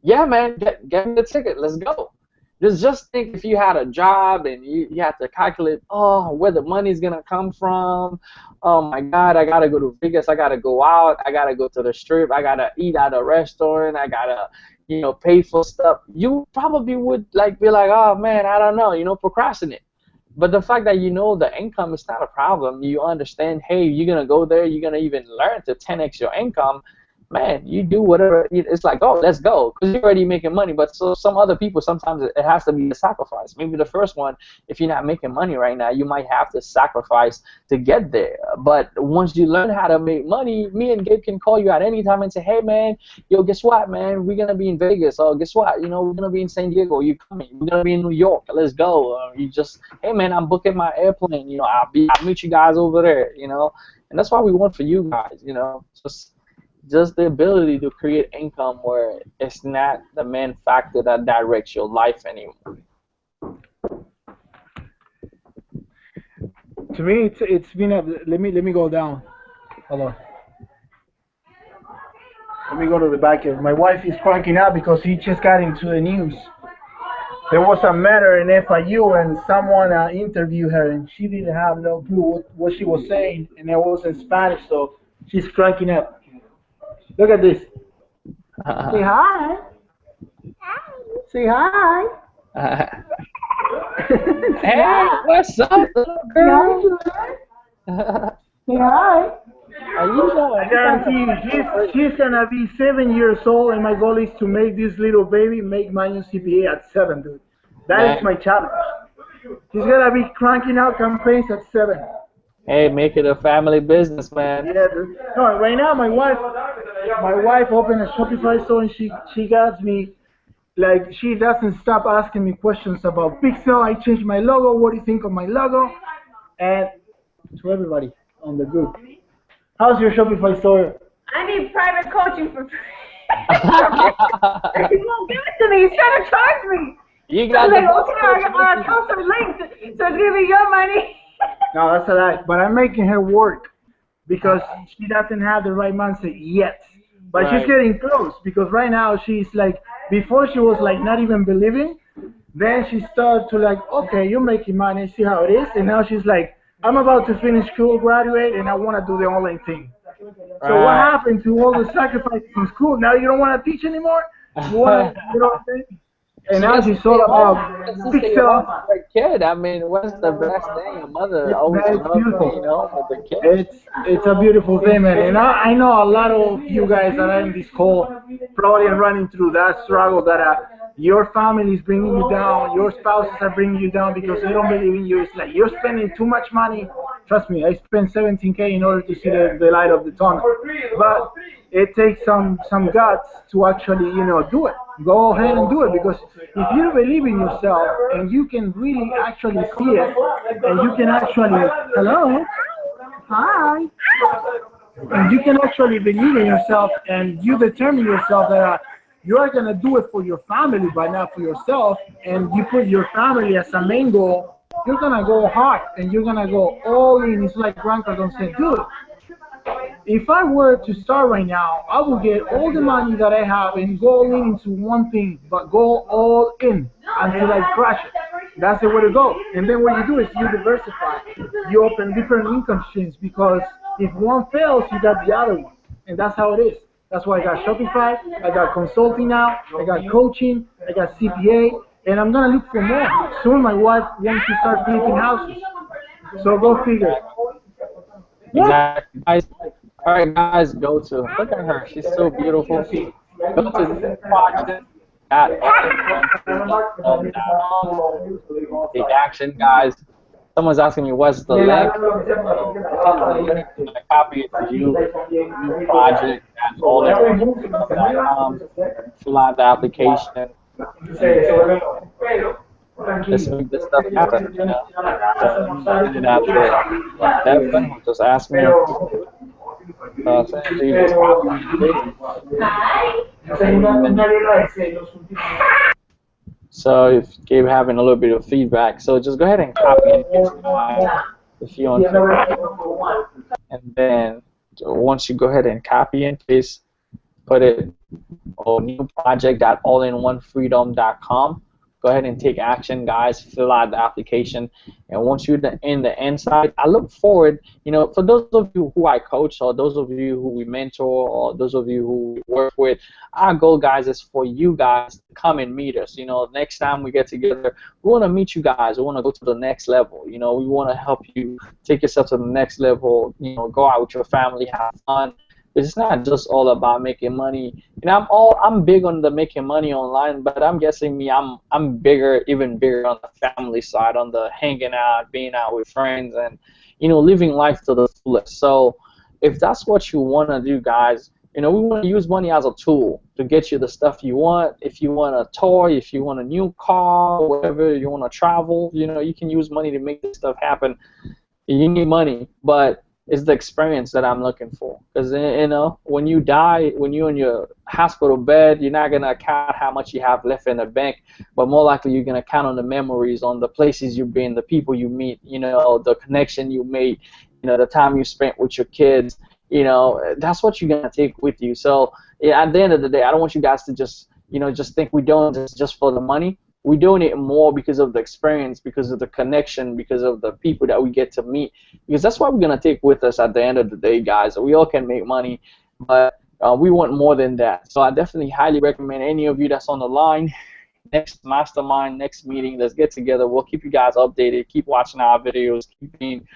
Yeah, man, get me the ticket. Let's go. Just think if you had a job and you had to calculate, where the money's going to come from. Oh, my God, I got to go to Vegas. I got to go out. I got to go to the strip. I got to eat at a restaurant. I got to, pay for stuff. You probably would be like, oh, man, I don't know, procrastinate. But the fact that the income is not a problem, you understand, hey, you're going to go there, you're going to even learn to 10x your income, man, you do whatever. It's like, oh, let's go, because you're already making money. But so some other people, sometimes it has to be a sacrifice. Maybe the first one, if you're not making money right now, you might have to sacrifice to get there. But once you learn how to make money, me and Gabe can call you at any time and say, hey man, yo, guess what, man, we're gonna be in Vegas. Oh, guess what, we're gonna be in San Diego. You coming? We're gonna be in New York. Let's go. You just, hey man, I'm booking my airplane. I'll meet you guys over there. And that's what we want for you guys. Just the ability to create income where it's not the main factor that directs your life anymore. To me, it's been a, let me go down. Hold on. Let me go to the back here. My wife is cranking up because he just got into the news. There was a matter in FIU and someone interviewed her and she didn't have no clue what she was saying, and it was in Spanish, so she's cranking up. Look at this. Say hi. Say hi. Hey, what's up, little girl? Say hi. Are you doing? I guarantee you, she's gonna be 7 years old, and my goal is to make this little baby make my new CPA at 7, dude. That is my challenge. She's gonna be cranking out campaigns at 7. Hey, make it a family business, man. Yeah, dude. No, right now my wife opened a Shopify store, and she got me, like, she doesn't stop asking me questions about Pixel. I changed my logo. What do you think of my logo? And to everybody on the group, how's your Shopify store? I need private coaching for free. He won't give it to me. He's trying to charge me. You got like, okay, our accounts are linked, so it's gonna be your money. No, that's a lie. But I'm making her work because she doesn't have the right mindset yet. But right. She's getting close, because right now she's like, before she was like not even believing. Then she started to like, okay, you're making money, see how it is. And now she's like, I'm about to finish school, graduate, and I want to do the online thing. So what happened to all the sacrifices from school? Now you don't want to teach anymore? You want to, you know what I'm saying? And now she's all about Pixel. Kid, I mean, what's the best thing? A mother always loves, with the kid. It's a beautiful thing, man. And I know a lot of you guys that are in this call probably are running through that struggle, that your family is bringing you down, your spouses are bringing you down because they don't believe in you. It's like you're spending too much money. Trust me, I spent $17K in order to see the light of the tunnel. But it takes some guts to actually, do it. Go ahead and do it, because if you believe in yourself and you can really actually see it, and you can actually, hello, hi, and you can actually believe in yourself, and you determine yourself that you are going to do it for your family, but not for yourself, and you put your family as a main goal, you're going to go hard, and you're going to go all in. It's like Grant Cardone said, dude, if I were to start right now, I would get all the money that I have and go all into one thing, but go all in until I crash it. That's the way to go. And then what you do is you diversify. You open different income streams, because if one fails, you got the other one. And that's how it is. That's why I got Shopify, I got consulting now, I got coaching, I got CPA, and I'm going to look for more. Soon my wife wants to start flipping houses. So go figure. Exactly. All right, guys, look at her. She's so beautiful. Go to this project. Take action, guys. Someone's asking me what's the link. I copy it for you. New project. That's all that. Fill out the application. Just make this stuff happen. Just ask me. So if Gabe having a little bit of feedback, so just go ahead and copy and paste if you want, and then once you go ahead and copy and paste, put it on newproject.allinonefreedom.com. Go ahead and take action, guys. Fill out the application, and once you're in the inside, I look forward, for those of you who I coach, or those of you who we mentor, or those of you who we work with, our goal, guys, is for you guys to come and meet us. Next time we get together, we want to meet you guys. We want to go to the next level. We want to help you take yourself to the next level. Go out with your family, have fun. It's not just all about making money. And I'm big on the making money online, but I'm guessing I'm bigger, even bigger on the family side, on the hanging out, being out with friends, and living life to the fullest. So if that's what you want to do, guys, we want to use money as a tool to get you the stuff you want. If you want a toy, if you want a new car, whatever, you want to travel, you can use money to make this stuff happen. You need money, but it's the experience that I'm looking for. Because when you die, when you're in your hospital bed, you're not gonna count how much you have left in the bank, but more likely you're gonna count on the memories, on the places you've been, the people you meet, the connection you made, the time you spent with your kids. That's what you're gonna take with you. So yeah, at the end of the day, I don't want you guys to just think we're doing this just for the money. We're doing it more because of the experience, because of the connection, because of the people that we get to meet. Because that's what we're going to take with us at the end of the day, guys. We all can make money, but we want more than that. So I definitely highly recommend any of you that's on the line, next mastermind, next meeting, let's get together. We'll keep you guys updated. Keep watching our videos. Keep being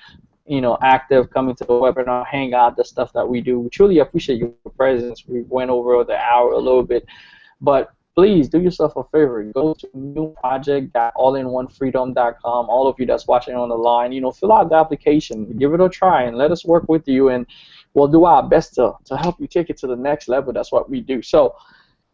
active, coming to the webinar, Hangout, the stuff that we do. We truly appreciate your presence. We went over the hour a little bit, but please do yourself a favor. Go to newproject.allinonefreedom.com. All of you that's watching on the line, fill out the application, give it a try, and let us work with you, and we'll do our best to help you take it to the next level. That's what we do. So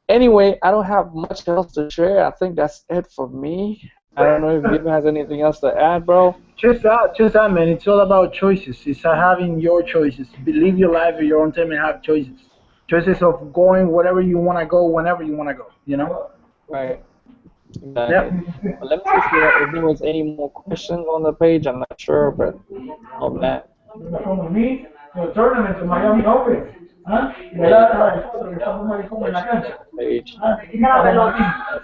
anyway, I don't have much else to share. I think that's it for me. I don't know if Gideon has anything else to add, bro. Just that, man. It's all about choices. It's having your choices. Live your life at your own time and have choices. Choices of going wherever you want to go, whenever you want to go. Right. Exactly. Yep. Well, let me see if there was any more questions on the page. I'm not sure, but on that. Page.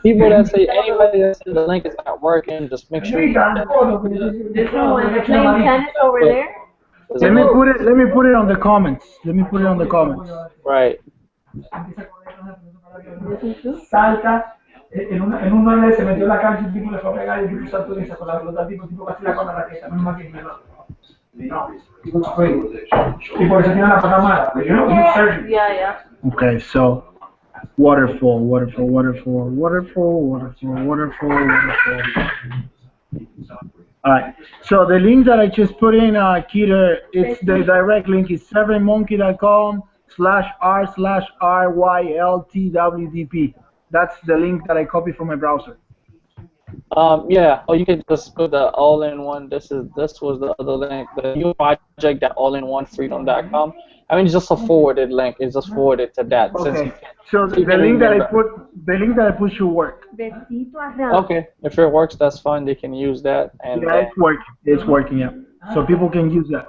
People that say, anybody that says the link is not working, just make sure. We're playing tennis over there. Let me put it on the comments. Right. Salta, en un 9 se metió en la cancha, el tipo le fue a pegar y el tipo saltó y sacó la pelota al tipo, el tipo casi la con la raqueta, menos mal que me lo. No, tipo no fue. Y por eso tiene la pata mala. Yeah. Okay, so waterfall. Alright, so the link that I just put in, Keter, it's the direct link is servantmonkey.com/r/ryltwdp. That's the link that I copied from my browser. Yeah, or you can just put the all-in-one. This was the other link, the new project.allinonefreedom.com. I mean, it's just a forwarded link. It's just forwarded to that. Okay. So the link that I put should work. Okay. If it works, that's fine. They can use that. And yeah, it's working. It's working. Yeah. So people can use that.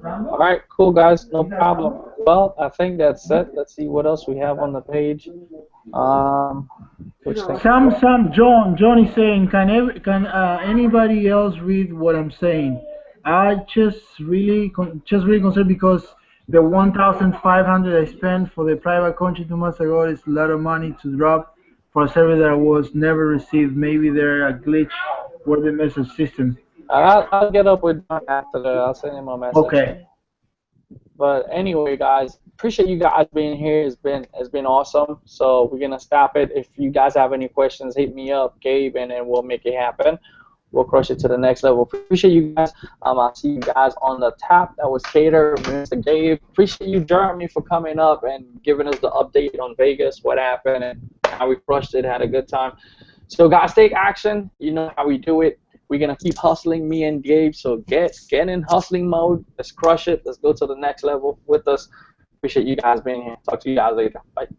All right. Cool, guys. No problem. Well, I think that's it. Let's see what else we have on the page. John is saying, can anybody else read what I'm saying? I just really concerned because the 1,500 I spent for the private coaching 2 months ago is a lot of money to drop for a service that was never received. Maybe there's a glitch with the message system. I'll get up with John after that. I'll send him a message. Okay. But anyway, guys, appreciate you guys being here. It's been awesome. So we're gonna stop it. If you guys have any questions, hit me up, Gabe, and then we'll make it happen. We'll crush it to the next level. Appreciate you guys. I'll see you guys on the tap. That was Cater, Mr. Gabe. Appreciate you, Jeremy, for coming up and giving us the update on Vegas, what happened, and how we crushed it, had a good time. So guys, take action. You know how we do it. We're gonna keep hustling, me and Gabe. So get in hustling mode. Let's crush it. Let's go to the next level with us. Appreciate you guys being here. Talk to you guys later. Bye.